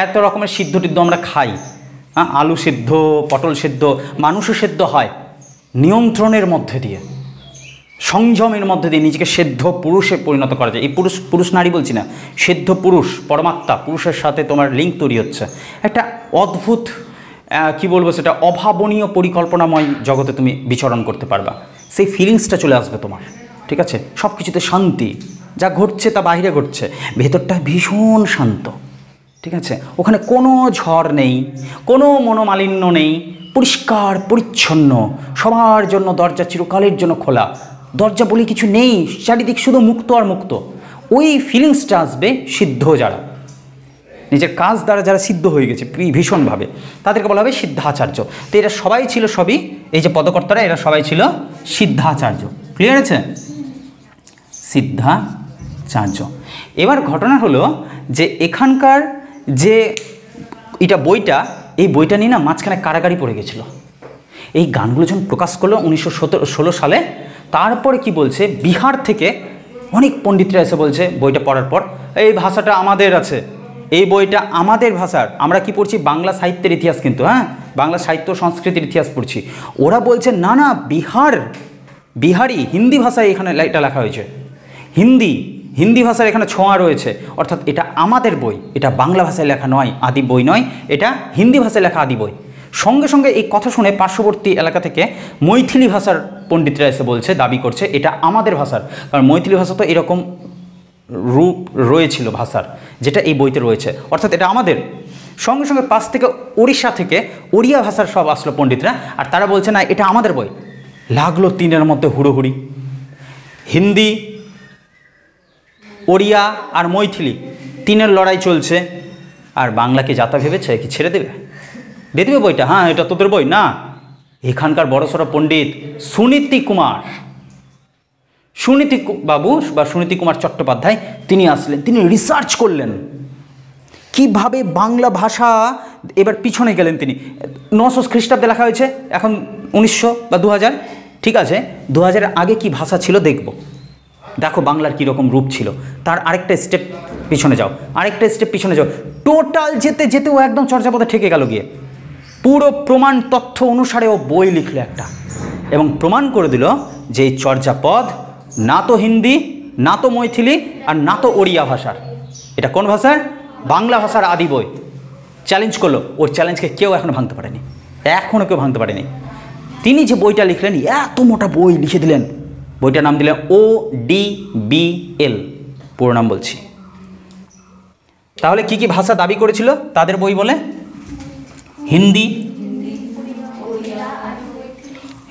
এত রকমের সিদ্ধ টিদ্ধ আমরা খাই। হ্যাঁ, আলু সিদ্ধ, পটল সিদ্ধ, মানুষও সিদ্ধ হয় নিয়ন্ত্রণের মধ্যে দিয়ে, সংযমের মধ্যে দিয়ে নিজেকে সিদ্ধ পুরুষে পরিণত করা যায়। এই পুরুষ নারী বলছি না, সিদ্ধ পুরুষ, পরমাত্মা পুরুষের সাথে তোমার লিঙ্ক তৈরি হচ্ছে। একটা অদ্ভুত কি বলবো, সেটা অভাবনীয় পরিকল্পনাময় জগতে তুমি বিচরণ করতে পারবা। সেই ফিলিংসটা চলে আসবে তোমার, ঠিক আছে? সব কিছুতে শান্তি, যা ঘটছে তা বাইরে ঘটছে, ভেতরটা ভীষণ শান্ত, ঠিক আছে? ওখানে কোনো ঝড় নেই, কোনো মনোমালিন্য নেই, পরিষ্কার পরিচ্ছন্ন, সবার জন্য দরজা চিরকালের জন্য খোলা, দরজা বলে কিছু নেই, চারিদিক শুধু মুক্ত আর মুক্ত। ওই ফিলিংসটা আসবে সিদ্ধ যারা, নিজের কাজ দ্বারা যারা সিদ্ধ হয়ে গেছে ভীষণভাবে, তাদেরকে বলা হবে সিদ্ধাচার্য। তো এরা সবাই ছিল, সবই এই যে পদকর্তারা, এরা সবাই ছিল সিদ্ধাচার্য। ক্লিয়ার আছে? সিদ্ধাচার্য। এবার ঘটনা হলো যে এখানকার যে এটা বইটা, এই বইটা নিয়ে না মাঝখানে কারাগারি পড়ে গেছিল। এই গানগুলো যখন প্রকাশ করলো 1916 সালে, তারপরে কি বলছে, বিহার থেকে অনেক পণ্ডিতরা এসে বলছে বইটা পড়ার পর, এই ভাষাটা আমাদের আছে, এই বইটা আমাদের ভাষার। আমরা কি পড়ছি? বাংলা সাহিত্যের ইতিহাস, কিন্তু হ্যাঁ, বাংলা সাহিত্য সংস্কৃতির ইতিহাস পড়ছি। ওরা বলছে না না, বিহারি হিন্দি ভাষায় এখানে এটা লেখা হয়েছে, হিন্দি ভাষার এখানে ছোঁয়া রয়েছে, অর্থাৎ এটা আমাদের বই, এটা বাংলা ভাষায় লেখা নয়, আদি বই নয়, এটা হিন্দি ভাষায় লেখা আদি বই। সঙ্গে সঙ্গে এই কথা শুনে পার্শ্ববর্তী এলাকা থেকে মৈথিলি ভাষার পণ্ডিতরা এসে বলছে, দাবি করছে এটা আমাদের ভাষার, কারণ মৈথিলি ভাষা তো এরকম রূপ রয়েছিল ভাষার, যেটা এই বইতে রয়েছে, অর্থাৎ এটা আমাদের। সঙ্গে সঙ্গে পাশ থেকে উড়িষ্যা থেকে ওড়িয়া ভাষার সব আসলো পণ্ডিতরা, আর তারা বলছে না এটা আমাদের বই। লাগলো তিনের মধ্যে হুড়োহুড়ি। হিন্দি, ওড়িয়া আর মৈথিলি তিনের লড়াই চলছে। আর বাংলাকে যাতা ভেবেছে কি ছেড়ে দেবে? দিয়ে দেবে বইটা, হ্যাঁ এটা তোদের বই না। এখানকার বড়সড় পণ্ডিত সুনীতি কুমার, সুনীতি বাবু বা সুনীতি কুমার চট্টোপাধ্যায়, তিনি আসলেন, তিনি রিসার্চ করলেন কিভাবে বাংলা ভাষা, এবার পিছনে গেলেন তিনি। 900 খ্রিস্টাব্দে লেখা হয়েছে, এখন 1900 বা 2000, ঠিক আছে, 2000 আগে কি ভাষা ছিল দেখব। দেখো বাংলার কীরকম রূপ ছিল, তার আরেকটা স্টেপ পিছনে যাও, আরেকটা স্টেপ পিছনে যাও, টোটাল যেতে যেতে ও একদম চর্যাপদে ঠেকে গেল গিয়ে। পুরো প্রমাণ তথ্য অনুসারে ও বই লিখলো একটা, এবং প্রমাণ করে দিল যে এই চর্যাপদ না তো হিন্দি, না তো মৈথিলি, আর না তো ওড়িয়া ভাষার। এটা কোন ভাষার? বাংলা ভাষার আদি বই। চ্যালেঞ্জ করলো, ওর চ্যালেঞ্জকে কেউ এখনো ভাঙতে পারেনি, এখনও কেউ ভাঙতে পারেনি। তিনি যে বইটা লিখলেন, এত মোটা বই লিখে দিলেন, বইটার নাম দিলেন ODBL, পুরো নাম বলছি। তাহলে কি কি ভাষা দাবি করেছিল তাদের বই বলে? হিন্দি,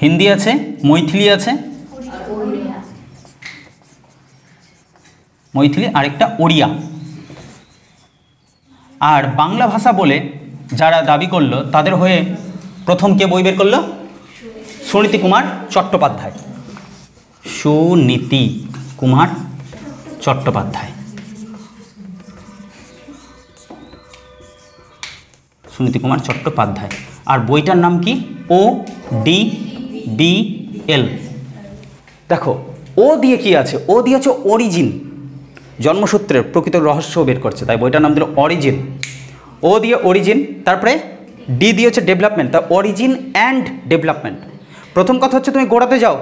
হিন্দি আছে, মৈথিলি আছে, মৈথিলি, আরেকটা ওড়িয়া। আর বাংলা ভাষা বলে যারা দাবি করলো তাদের হয়ে প্রথম কে বই বের করলো? সুনীতি কুমার চট্টোপাধ্যায়। সুনীতি কুমার চট্টোপাধ্যায়, সুনীতি কুমার চট্টোপাধ্যায়। আর বইটার নাম কি? ODBL। দেখো ও দিয়ে কি আছে? ও দিয়ে আছে অরিজিন, জন্মসূত্রের প্রকৃত রহস্য বের করছে, তাই বইটার নাম দিল অরিজিন। ও দিয়ে অরিজিন, তারপরে ডি দিয়ে হচ্ছে ডেভেলপমেন্ট, তা অরিজিন অ্যান্ড ডেভেলপমেন্ট। প্রথম কথা হচ্ছে তুমি গোড়াতে যাও,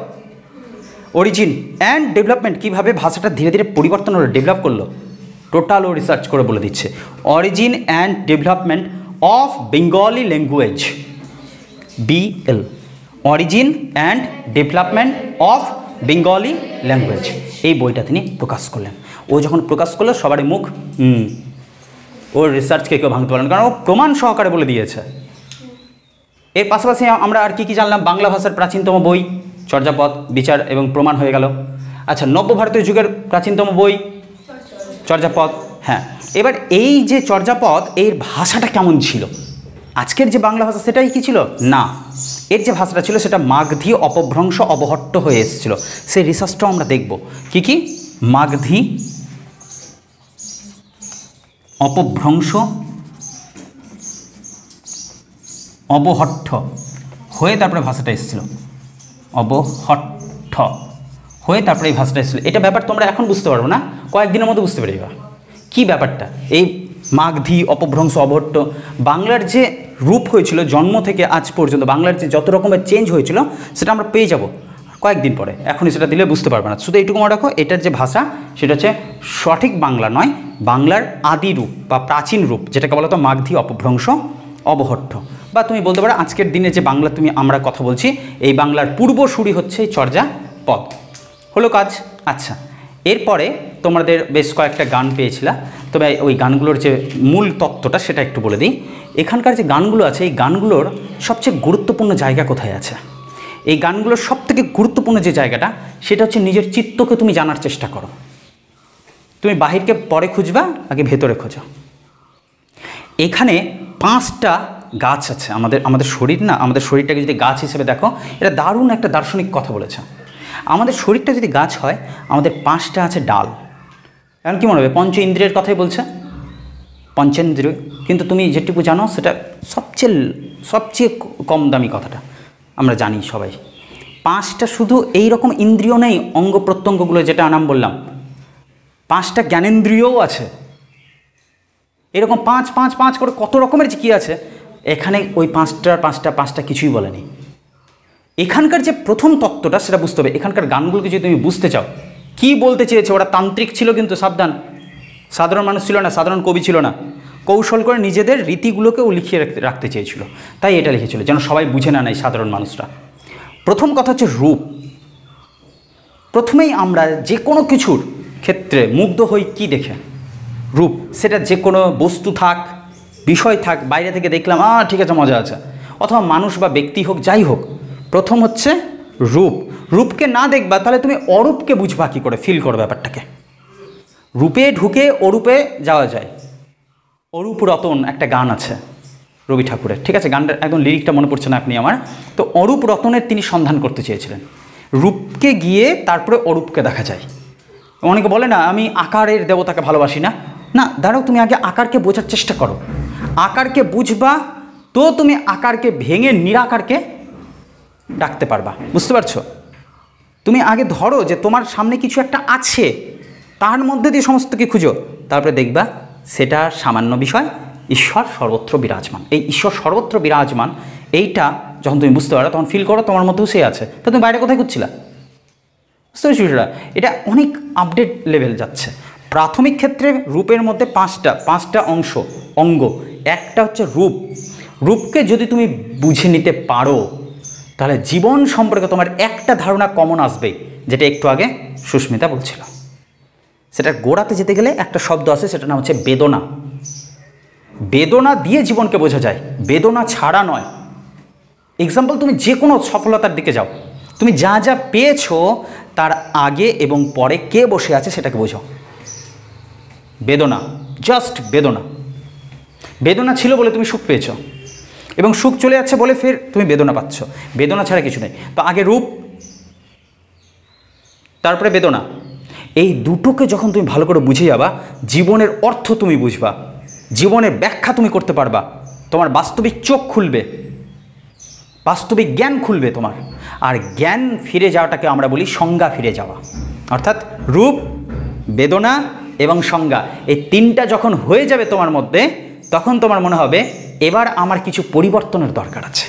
অরিজিন অ্যান্ড ডেভেলপমেন্ট, কীভাবে ভাষাটা ধীরে ধীরে পরিবর্তন হলো, ডেভেলপ করলো, টোটাল ও রিসার্চ করে বলে দিচ্ছে। Origin and development of Bengali language, BL, origin and development of Bengali language, এই বইটা তিনি প্রকাশ করলেন। ও যখন প্রকাশ করলো সবারই মুখ, ওর রিসার্চকে কেউ ভাঙতে পারলেন, কারণ ও প্রমাণ সহকারে বলে দিয়েছে। এর পাশাপাশি আমরা আর কি কি জানলাম? বাংলা ভাষার প্রাচীনতম বই চর্যাপদ, বিচার এবং প্রমাণ হয়ে গেল। আচ্ছা, নব্য ভারতীয় যুগের প্রাচীনতম বই চর্যাপদ। হ্যাঁ, এবার এই যে চর্যাপদ, এর ভাষাটা কেমন ছিল? আজকের যে বাংলা ভাষা সেটাই কি ছিল? না, এর যে ভাষাটা ছিল সেটা মাগধী অপভ্রংশ অবহট্ট হয়ে এসেছিল। সেই রিসার্চটাও আমরা দেখব। কি কি? মাগধী অপভ্রংশ অবহট্ট হয়ে তারপরে ভাষাটা এসেছিল, অবহট্ট হয়ে তারপরে এই ভাষাটা এসেছিল। এটা ব্যাপার তোমরা এখন বুঝতে পারবো না, কয়েকদিনের মধ্যে বুঝতে পারবে কী ব্যাপারটা। এই মাগধী অপভ্রংশ অবহট্ট, বাংলার যে রূপ হয়েছিল জন্ম থেকে আজ পর্যন্ত, বাংলার যে যত রকমের চেঞ্জ হয়েছিল সেটা আমরা পেয়ে যাব কয়েকদিন পরে, এখনই সেটা দিলে বুঝতে পারবে না। শুধু এইটুকু মনে রাখো, এটার যে ভাষা সেটা হচ্ছে সঠিক বাংলা নয়, বাংলার আদি রূপ বা প্রাচীন রূপ, যেটাকে বলা হতো মাগধী অপভ্রংশ অবহট্ট। বা তুমি বলতে পারো আজকের দিনে যে বাংলা আমরা কথা বলছি, এই বাংলার পূর্বসূরি হচ্ছে চর্যাপদ। হলো কাজ। আচ্ছা, এরপরে তোমাদের বেশ কয়েকটা গান পেয়েছিলা, তবে ওই গানগুলোর যে মূল তত্ত্বটা সেটা একটু বলে দিই। এখানকার যে গানগুলো আছে, এই গানগুলোর সবচেয়ে গুরুত্বপূর্ণ জায়গা কোথায় আছে? এই গানগুলোর সবথেকে গুরুত্বপূর্ণ যে জায়গাটা, সেটা হচ্ছে নিজের চিত্তকে তুমি জানার চেষ্টা করো। তুমি বাহিরকে পরে খুঁজবা, আগে ভেতরে খোঁজো। এখানে 5টা গাছ আছে। আমাদের শরীর না, আমাদের শরীরটাকে যদি গাছ হিসেবে দেখো, এটা দারুণ একটা দার্শনিক কথা বলেছে। আমাদের শরীরটা যদি গাছ হয়, আমাদের 5টা আছে ডাল। এখন কী মনে হবে? পঞ্চ ইন্দ্রিয়ের কথাই বলছে, পঞ্চেন্দ্রিয়। কিন্তু তুমি যেটুকু জানো সেটা সবচেয়ে কম দামি কথাটা আমরা জানি সবাই। 5টা শুধু এই রকম ইন্দ্রিয় নেই, অঙ্গ প্রত্যঙ্গগুলো যেটা নাম বললাম, 5টা জ্ঞানেন্দ্রিয়ও আছে। এরকম 5 করে কত রকমের যে কী আছে, এখানে ওই 5টা কিছুই বলেনি। এখানকার যে প্রথম তত্ত্বটা সেটা বুঝতে হবে। এখানকার গানগুলোকে যদি তুমি বুঝতে চাও কি বলতে চেয়েছে, ওরা তান্ত্রিক ছিল কিন্তু সাবধান, সাধারণ মানুষ ছিল না, সাধারণ কবি ছিল না। কৌশল করে নিজেদের রীতিগুলোকেও লিখিয়ে রাখতে চেয়েছিল, তাই এটা লিখেছিল যেন সবাই বুঝে না নেয় সাধারণ মানুষরা। প্রথম কথা হচ্ছে রূপ। প্রথমেই আমরা যে কোনো কিছুর ক্ষেত্রে মুগ্ধ হই কি দেখে? রূপ। সেটা যে কোনো বস্তু থাক, বিষয় থাক, বাইরে থেকে দেখলাম ঠিক আছে মজা আছে, অথবা মানুষ বা ব্যক্তি হোক, যাই হোক, প্রথম হচ্ছে রূপ। রূপকে না দেখবা তাহলে তুমি অরূপকে বুঝবা কী করে, ফিল করো ব্যাপারটাকে। রূপে ঢুকে অরূপে যাওয়া যায়। অরূপ রতন একটা গান আছে রবি ঠাকুরের, ঠিক আছে, গানটা একদম লিরিকটা মনে পড়ছে না আপনি আমার। তো অরূপ রতনের তিনি সন্ধান করতে চেয়েছিলেন, রূপকে গিয়ে তারপরে অরূপকে দেখা যায়। অনেকে বলে না আমি আকারের দেবতাকে ভালোবাসি না, না দাঁড়াও, তুমি আগে আকারকে বোঝার চেষ্টা করো। আকারকে বুঝবা তো তুমি আকারকে ভেঙে নিরাকারকে ডাকতে পারবা, বুঝতে পারছো? তুমি আগে ধরো যে তোমার সামনে কিছু একটা আছে, তার মধ্যে দিয়ে সমস্তকে খুঁজো, তারপরে দেখবা সেটা সামান্য বিষয়, ঈশ্বর সর্বত্র বিরাজমান। এই ঈশ্বর সর্বত্র বিরাজমান এইটা যখন তুমি বুঝতে পারো, তখন ফিল করো তোমার মধ্যেও সে আছে। তো তুমি বাইরে কোথায় খুঁজছিলা? বুঝতে পারছি বিষয়টা? এটা অনেক আপডেট লেভেল যাচ্ছে। প্রাথমিক ক্ষেত্রে রূপের মধ্যে পাঁচটা অঙ্গ। একটা হচ্ছে রূপ। রূপকে যদি তুমি বুঝে নিতে পারো তাহলে জীবন সম্পর্কে তোমার একটা ধারণা কমন আসবে, যেটা একটু আগে সুস্মিতা বলছিল। সেটা গোড়াতে যেতে গেলে একটা শব্দ আছে, সেটার নাম হচ্ছে বেদনা। বেদনা দিয়ে জীবনকে বোঝা যায়, বেদনা ছাড়া নয়। এক্সাম্পল, তুমি যে কোনো সফলতার দিকে যাও, তুমি যা যা পেয়েছো তার আগে এবং পরে কে বসে আছে সেটাকে বোঝাও। বেদনা, জাস্ট বেদনা। বেদনা ছিল বলে তুমি সুখ পেয়েছো, এবং সুখ চলে যাচ্ছে বলে ফের তুমি বেদনা পাচ্ছ। বেদনা ছাড়া কিছু নেই। তো আগে রূপ, তারপরে বেদনা। এই দুটোকে যখন তুমি ভালো করে বুঝে যাবা, জীবনের অর্থ তুমি বুঝবা, জীবনের ব্যাখ্যা তুমি করতে পারবা, তোমার বাস্তবিক চোখ খুলবে, বাস্তবিক জ্ঞান খুলবে তোমার। আর জ্ঞান ফিরে যাওয়াটাকে আমরা বলি সংজ্ঞা ফিরে যাওয়া। অর্থাৎ রূপ, বেদনা এবং সংজ্ঞা, এই তিনটা যখন হয়ে যাবে তোমার মধ্যে, তখন তোমার মনে হবে এবার আমার কিছু পরিবর্তনের দরকার আছে।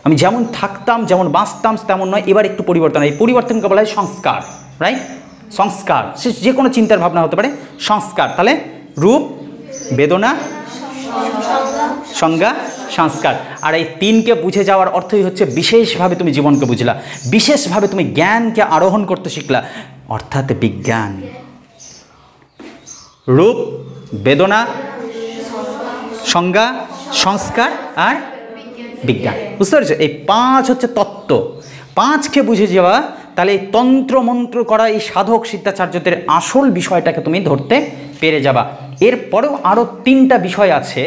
আমি যেমন থাকতাম, যেমন বাঁচতাম তেমন নয়, এবার একটু পরিবর্তন। এই পরিবর্তনকে বলা হয় সংস্কার, রাইট? সংস্কার, সে যে কোনো চিন্তার ভাবনা হতে পারে, সংস্কার। তাহলে রূপ, বেদনা, সংজ্ঞা, সংস্কার। আর এই তিনকে বুঝে যাওয়ার অর্থই হচ্ছে বিশেষভাবে তুমি জীবনকে বুঝলা, বিশেষভাবে তুমি জ্ঞানকে আরোহণ করতে শিখলা, অর্থাৎ বিজ্ঞান। রূপ, বেদনা, সংজ্ঞা, সংস্কার আর বিজ্ঞান। বুঝতে পারছো? এই পাঁচ হচ্ছে তত্ত্ব। পাঁচকে বুঝে যাওয়া, তাহলে এই তন্ত্র মন্ত্র করা এই সাধক সিদ্ধাচার্যদের আসল বিষয়টাকে তুমি ধরতে পেরে যাবা। এরপরেও আরও তিনটা বিষয় আছে,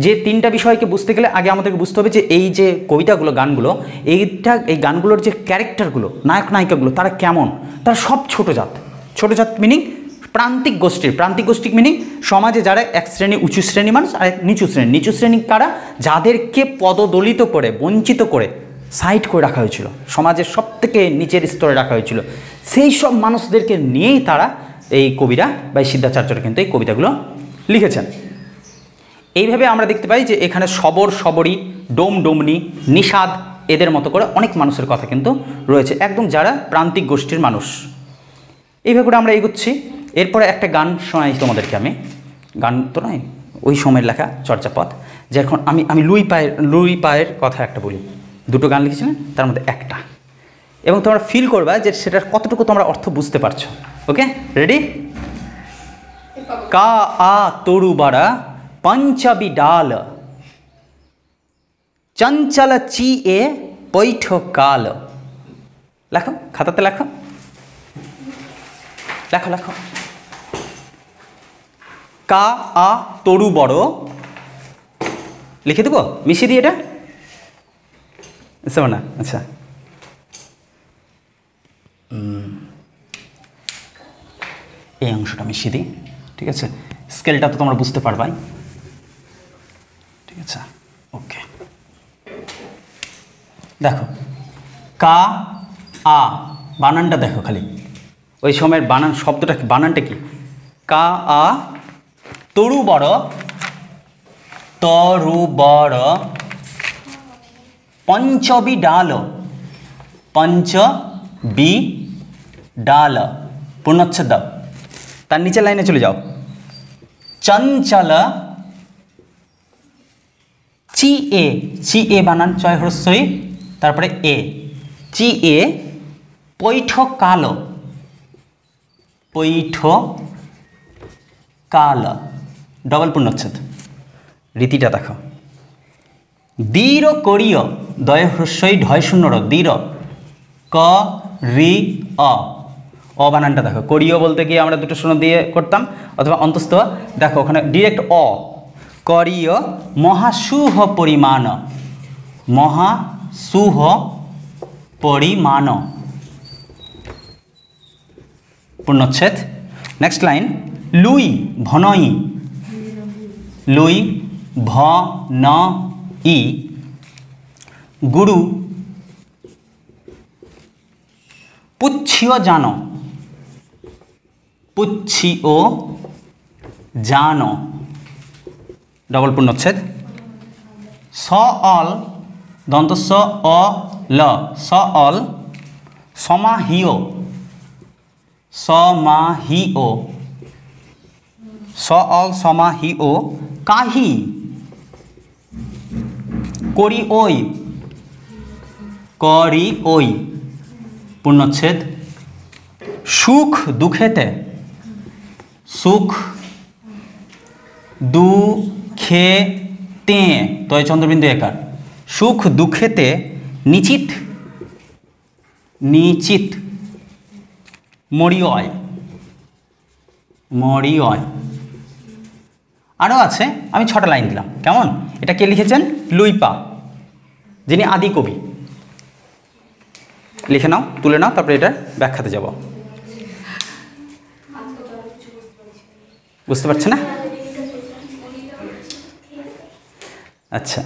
যে তিনটা বিষয়কে বুঝতে গেলে আগে আমাদেরকে বুঝতে হবে যে এই যে কবিতাগুলো, গানগুলো, এই গানগুলোর যে ক্যারেক্টারগুলো, নায়ক নায়িকাগুলো, তারা কেমন? তারা সব ছোটো জাত। ছোটো জাত মিনিং প্রান্তিক গোষ্ঠীর। প্রান্তিক গোষ্ঠী মিনিং সমাজে যারা এক শ্রেণী উঁচু শ্রেণী মানুষ আর এক নিচু শ্রেণী। নিচু শ্রেণী কারা? যাদেরকে পদদলিত করে, বঞ্চিত করে, সাইড করে রাখা হয়েছিল, সমাজের সব থেকে নিচের স্তরে রাখা হয়েছিল। সেই সব মানুষদেরকে নিয়েই তারা, এই কবিরা বা সিদ্ধাচার্যরা কিন্তু এই কবিতাগুলো লিখেছেন। এইভাবে আমরা দেখতে পাই যে এখানে শবর, শবরী, ডোম, ডোমনি, নিষাদ, এদের মতো করে অনেক মানুষের কথা কিন্তু রয়েছে, একদম যারা প্রান্তিক গোষ্ঠীর মানুষ। এইভাবে করে আমরা এগোচ্ছি। এরপরে একটা গান শোনাই তোমাদেরকে আমি। গান তো নয়, ওই সময়ের লেখা চর্যাপদ। যখন আমি লুই পায়ের কথা একটা বলি। দুটো গান লিখেছিলেন, তার মধ্যে একটা, এবং তোমরা ফিল করবা যে সেটার কতটুকু তোমরা অর্থ বুঝতে পারছো। ওকে, রেডি? কা আ তরু বাড়া পঞ্চবি ডাল, চঞ্চল চি এ পৈঠ কাল। লেখো, খাতাতে লেখো, লেখো লেখো। কা আ তরু বড়, লিখে দেবো মিশিয়ে দিই এটা, বুঝতে না? আচ্ছা, এই অংশটা মিশিয়ে দিই, ঠিক আছে? স্কেলটা তো তোমরা বুঝতে পারবাই, ঠিক আছে? ওকে, দেখো কা আ, বানানটা দেখো খালি, ওই সময়ের বানান শব্দটা, বানানটা কি? কা আ তরু বড়, তরু বড়, পঞ্চবি ডাল, পঞ্চবি ডাল, পূর্ণচ্ছেদ দাও। তার নিচের লাইনে চলে যাও। চঞ্চল চি এ বানান চয় হ্রস্বই তারপরে এ, চি এ পৈঠ কাল, পৈঠ কাল ডবল পূর্ণচ্ছেদ। রীতিটা দেখো, দীর করিয় দয় হ্রস্বই ঢয় শূন্য র, দীর ক রি অ বানানটা দেখো। করিয় বলতে গিয়ে আমরা দুটো শূন্য দিয়ে করতাম, অথবা অন্তস্থ দেখো ওখানে ডিরেক্ট অ। করিয় মহাসুহ পরিমাণ, মহাসুহ পরিমাণ পূর্ণচ্ছেদ। নেক্সট লাইন, লুই ভনই, লুই ভ ন ই গুরু পুচ্ছিও জানো, পুচ্ছিও জানো ডবল পূর্ণচ্ছেদ। স অল দন্ত স অ ল, স অল সমাহিও, সমাহিও, স অল সমাহিও কাহি করি ওই, করি ওই পূর্ণচ্ছেদ। সুখ দুঃখেতে, সুখ দুঃখেতে তয় চন্দ্রবিন্দু একার, সুখ দুঃখেতে নিচিত, নিচিত মরিয়য়, মরিয়য়। আরও আছে, আমি 6টা লাইন দিলাম, কেমন? এটা কে লিখেছেন? লুইপা, যিনি আদি কবি। লিখে নাও, তুলে নাও, তারপরে এটার ব্যাখ্যাতে যাব। বুঝতে পারছে না? আচ্ছা,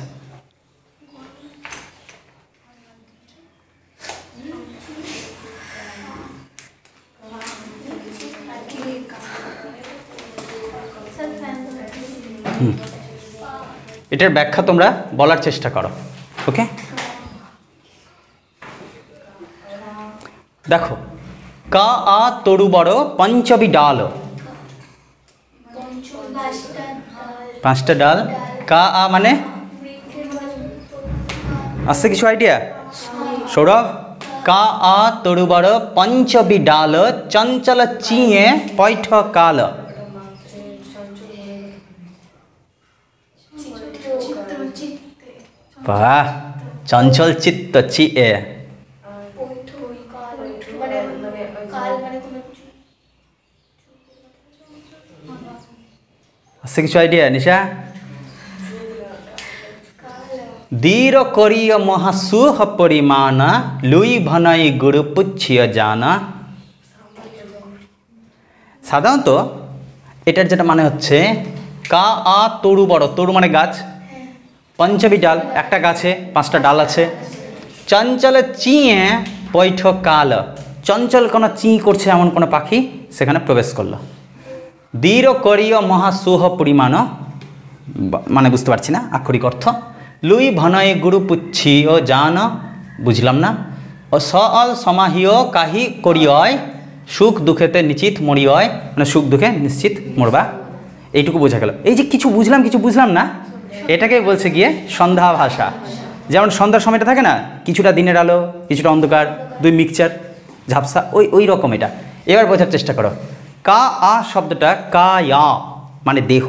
এটার ব্যাখ্যা তোমরা বলার চেষ্টা করো। ওকে, দেখো, কা আ তরু বড় পঞ্চবি ডাল, 5টা ডাল। কা আ মানে আসছে কিছু আইডিয়া? সৌরভ, কা আ তরু বড় পঞ্চবি ডাল চঞ্চল চিয়ে পৈঠ কাল। বাহ, চঞ্চল চিত্ত চিয়ে, আসছে কিছু আইডিয়া নিশা? দীর করিয় মহাসুহ পরিমাণ লুই ভনই গুরু পুচ্ছিয় জানা। সাধারণত এটার যেটা মানে হচ্ছে, কা আ তরু বড়, তরু মানে গাছ, পঞ্চবি ডাল একটা গাছে 5টা ডাল আছে, চঞ্চল চিয়ে পৈঠ কাল, চঞ্চল কোনো চি করছে এমন কোনো পাখি সেখানে প্রবেশ করলো। দীর করিয় মহাসুহ পরিমাণ মানে বুঝতে পারছি না আক্ষরিক অর্থ। লুই ভনয় গুরু পুচ্ছি ও জান, বুঝলাম না। ও স অল সমাহিও কাহি করিয়, সুখ দুঃখেতে নিশ্চিত মরিয়, মানে সুখ দুঃখে নিশ্চিত মরবা। এইটুকু বোঝা গেল। এই যে কিছু বুঝলাম কিছু বুঝলাম না, এটাকে বলছে গিয়ে সন্ধ্যা ভাষা। যেমন সন্ধ্যার সময়টা থাকে না, কিছুটা দিনের আলো কিছুটা অন্ধকার, 2 মিক্সচার ঝাপসা, ওই রকম এটা। এবার বোঝার চেষ্টা করো। কা আ শব্দটা কায়া মানে দেহ,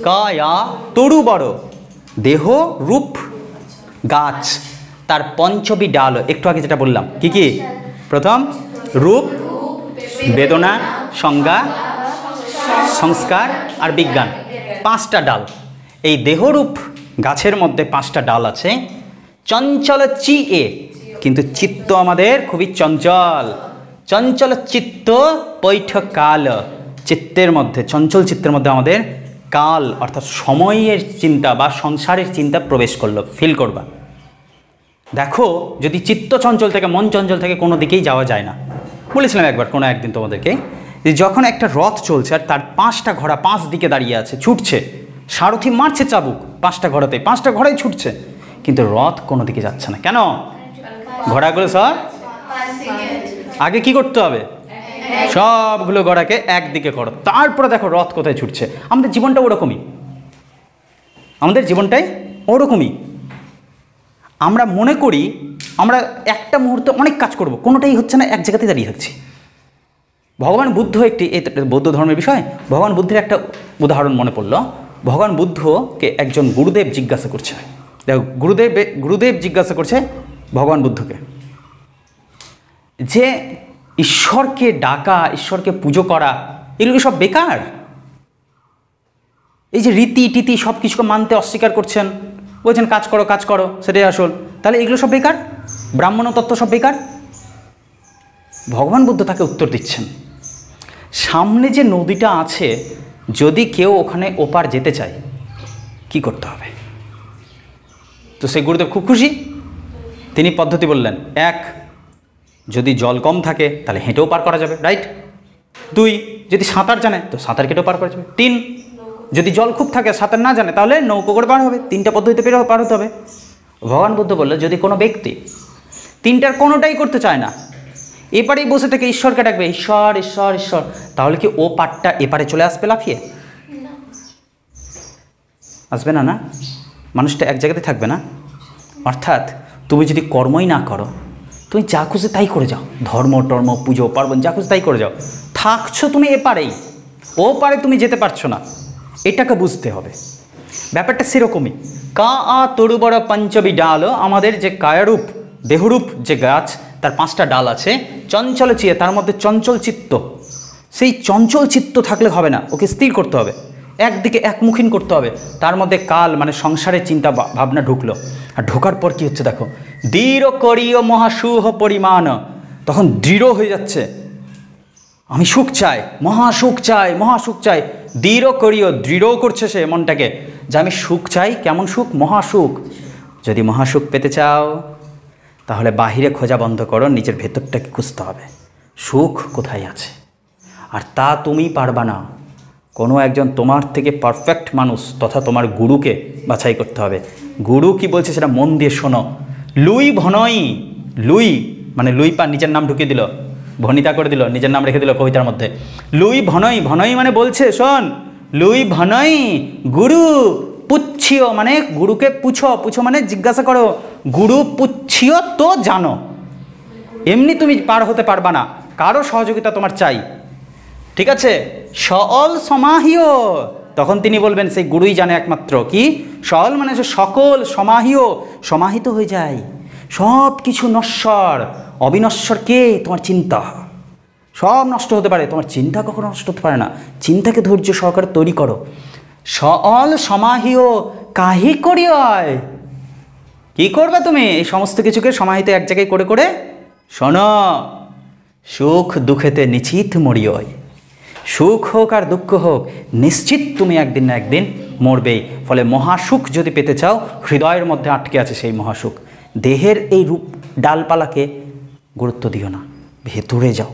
কায়া তরু বড় দেহ রূপ গাছ, তার পঞ্চবি ডাল। একটু আগে যেটা বললাম, কি কি? প্রথম রূপ, বেদনা, সংজ্ঞা, সংস্কার আর বিজ্ঞান, 5টা ডাল। এই দেহরূপ গাছের মধ্যে 5টা ডাল আছে। চঞ্চল চিয়ে, কিন্তু চিত্ত আমাদের খুবই চঞ্চল, চঞ্চল চিত্ত পৈঠ কাল, চিত্তের মধ্যে, চঞ্চল চিত্তের মধ্যে আমাদের কাল অর্থাৎ সময়ের চিন্তা বা সংসারের চিন্তা প্রবেশ করলো। ফিল করবা, দেখো যদি চিত্ত চঞ্চল থেকে, মন চঞ্চল থেকে কোনো দিকেই যাওয়া যায় না। বলেছিলাম একবার কোনো একদিন তোমাদেরকে, যে যখন একটা রথ চলছে আর তার 5টা ঘোড়া 5 দিকে দাঁড়িয়ে আছে, ছুটছে, সারথি মারছে চাবুক 5টা ঘোড়াতে, 5টা ঘোড়াই ছুটছে, কিন্তু রথ কোনো দিকে যাচ্ছে না। কেন? ঘোড়াগুলো সব আগে কি করতে হবে? সবগুলো ঘোড়াকে একদিকে করো, তারপরে দেখো রথ কোথায় ছুটছে। আমাদের জীবনটা ওরকমই। আমাদের জীবনটাই ওরকমই। আমরা মনে করি আমরা একটা মুহূর্তে অনেক কাজ করব, কোনোটাই হচ্ছে না, এক জায়গাতেই দাঁড়িয়ে থাকছি। ভগবান বুদ্ধ একটি, বৌদ্ধ ধর্মের বিষয়, ভগবান বুদ্ধের একটা উদাহরণ মনে পড়ল। ভগবান বুদ্ধকে একজন গুরুদেব জিজ্ঞাসা করছে, দেখো গুরুদেব জিজ্ঞাসা করছে ভগবান বুদ্ধকে যে ঈশ্বরকে ডাকা, ঈশ্বরকে পুজো করা, এগুলো সব বেকার। এই যে রীতি টিতি সব কিছুকে মানতে অস্বীকার করছেন, বলছেন কাজ করো কাজ করো, সেটাই আসল, তাহলে এগুলো সব বেকার, ব্রাহ্মণ তত্ত্ব সব বেকার। ভগবান বুদ্ধ তাকে উত্তর দিচ্ছেন, সামনে যে নদীটা আছে, যদি কেউ ওখানে ওপার যেতে চায় কি করতে হবে? তো সেই গুরুদেব খুব খুশি, তিনি পদ্ধতি বললেন, 1, যদি জল কম থাকে তাহলে হেঁটেও পার করা যাবে, রাইট। 2, যদি সাঁতার জানে তো সাঁতার কেটেও পার করা যাবে। 3, যদি জল খুব থাকে, সাঁতার না জানে, তাহলে নৌকো করে পার হবে। 3টা পদ্ধতিতে পার হতে হবে। ভগবান বুদ্ধ বলল, যদি কোনো ব্যক্তি 3টার কোনোটাই করতে চায় না, এপারেই বসে থেকে ঈশ্বরকে ডাকবে ঈশ্বর ঈশ্বর ঈশ্বর, তাহলে কি ও পারটা এপারে চলে আসবে লাফিয়ে? আসবে না, না? মানুষটা এক জায়গাতে থাকবে না। অর্থাৎ তুমি যদি কর্মই না করো, তুমি যা খুশি তাই করে যাও, ধর্ম টর্ম পুজো পার্বণ যা খুশি তাই করে যাও, থাকছো তুমি এপারেই, ও পারে তুমি যেতে পারছো না, এটাকে বুঝতে হবে। ব্যাপারটা সেরকমই। কা আ তরু বড় পঞ্চবি ডাল, আমাদের যে কায়ারূপ দেহরূপ যে গাছ, তার 5টা ডাল আছে, চঞ্চল চিয়ে, তার মধ্যে চঞ্চল চিত্ত, সেই চঞ্চল চিত্ত থাকলে হবে না, ওকে স্থির করতে হবে, একদিকে একমুখীন করতে হবে। তার মধ্যে কাল মানে সংসারের চিন্তা ভাবনা ঢুকলো, আর ঢোকার পর কি হচ্ছে দেখো, দৃঢ় করিও মহাসুহ পরিমাণ, তখন দৃঢ় হয়ে যাচ্ছে, আমি সুখ চাই, মহাসুখ চাই, মহাসুখ চাই, দৃঢ় করিও, দৃঢ় করছে সে মনটাকে যে আমি সুখ চাই। কেমন সুখ? মহাসুখ। যদি মহাসুখ পেতে চাও তাহলে বাহিরে খোঁজা বন্ধ করো, নিজের ভেতরটাকে খুঁজতে হবে, সুখ কোথায় আছে। আর তা তুমি পারবা না, কোনো একজন তোমার থেকে পারফেক্ট মানুষ তথা তোমার গুরুকে বাছাই করতে হবে। গুরু কি বলছে সেটা মন দিয়ে শোনো। লুই ভনই, লুই মানে লুই পা নিজের নাম ঢুকিয়ে দিল, ভনিতা করে দিল, নিজের নাম রেখে দিল কবিতার মধ্যে। লুই ভনই, ভনই মানে বলছে শোন, লুই ভনই গুরু পুচ্ছিও, মানে গুরুকে পুছো, পুছো মানে জিজ্ঞাসা করো, গুরু পুচ্ছিও তো জানো। এমনি তুমি পার হতে পারবা না, কারো সহযোগিতা তোমার চাই, ঠিক আছে? সল সমাহিও, তখন তিনি বলবেন সেই গুরুই জানে একমাত্র কি সল মানে সকল, সমাহিও সমাহিত হয়ে যায়, সব কিছু নশ্বর, অবিনশ্বর কে? তোমার চিন্তা। সব নষ্ট হতে পারে, তোমার চিন্তা কখনো নষ্ট হতে পারে না। চিন্তাকে ধৈর্য সহকারে তৈরি করো। সল সমাহিও কাহি করিও, কি করবে তুমি? এই সমস্ত কিছুকে সমাহিত এক জায়গায় করে করে শোনো, সুখ দুঃখেতে নিশ্চিত মরিও, সুখ হোক আর দুঃখ হোক নিশ্চিত তুমি একদিন না একদিন মরবেই। ফলে মহাসুখ যদি পেতে চাও, হৃদয়ের মধ্যে আটকে আছে সেই মহাসুখ। দেহের এই রূপ ডালপালাকে গুরুত্ব দিও না, ভেতরে যাও।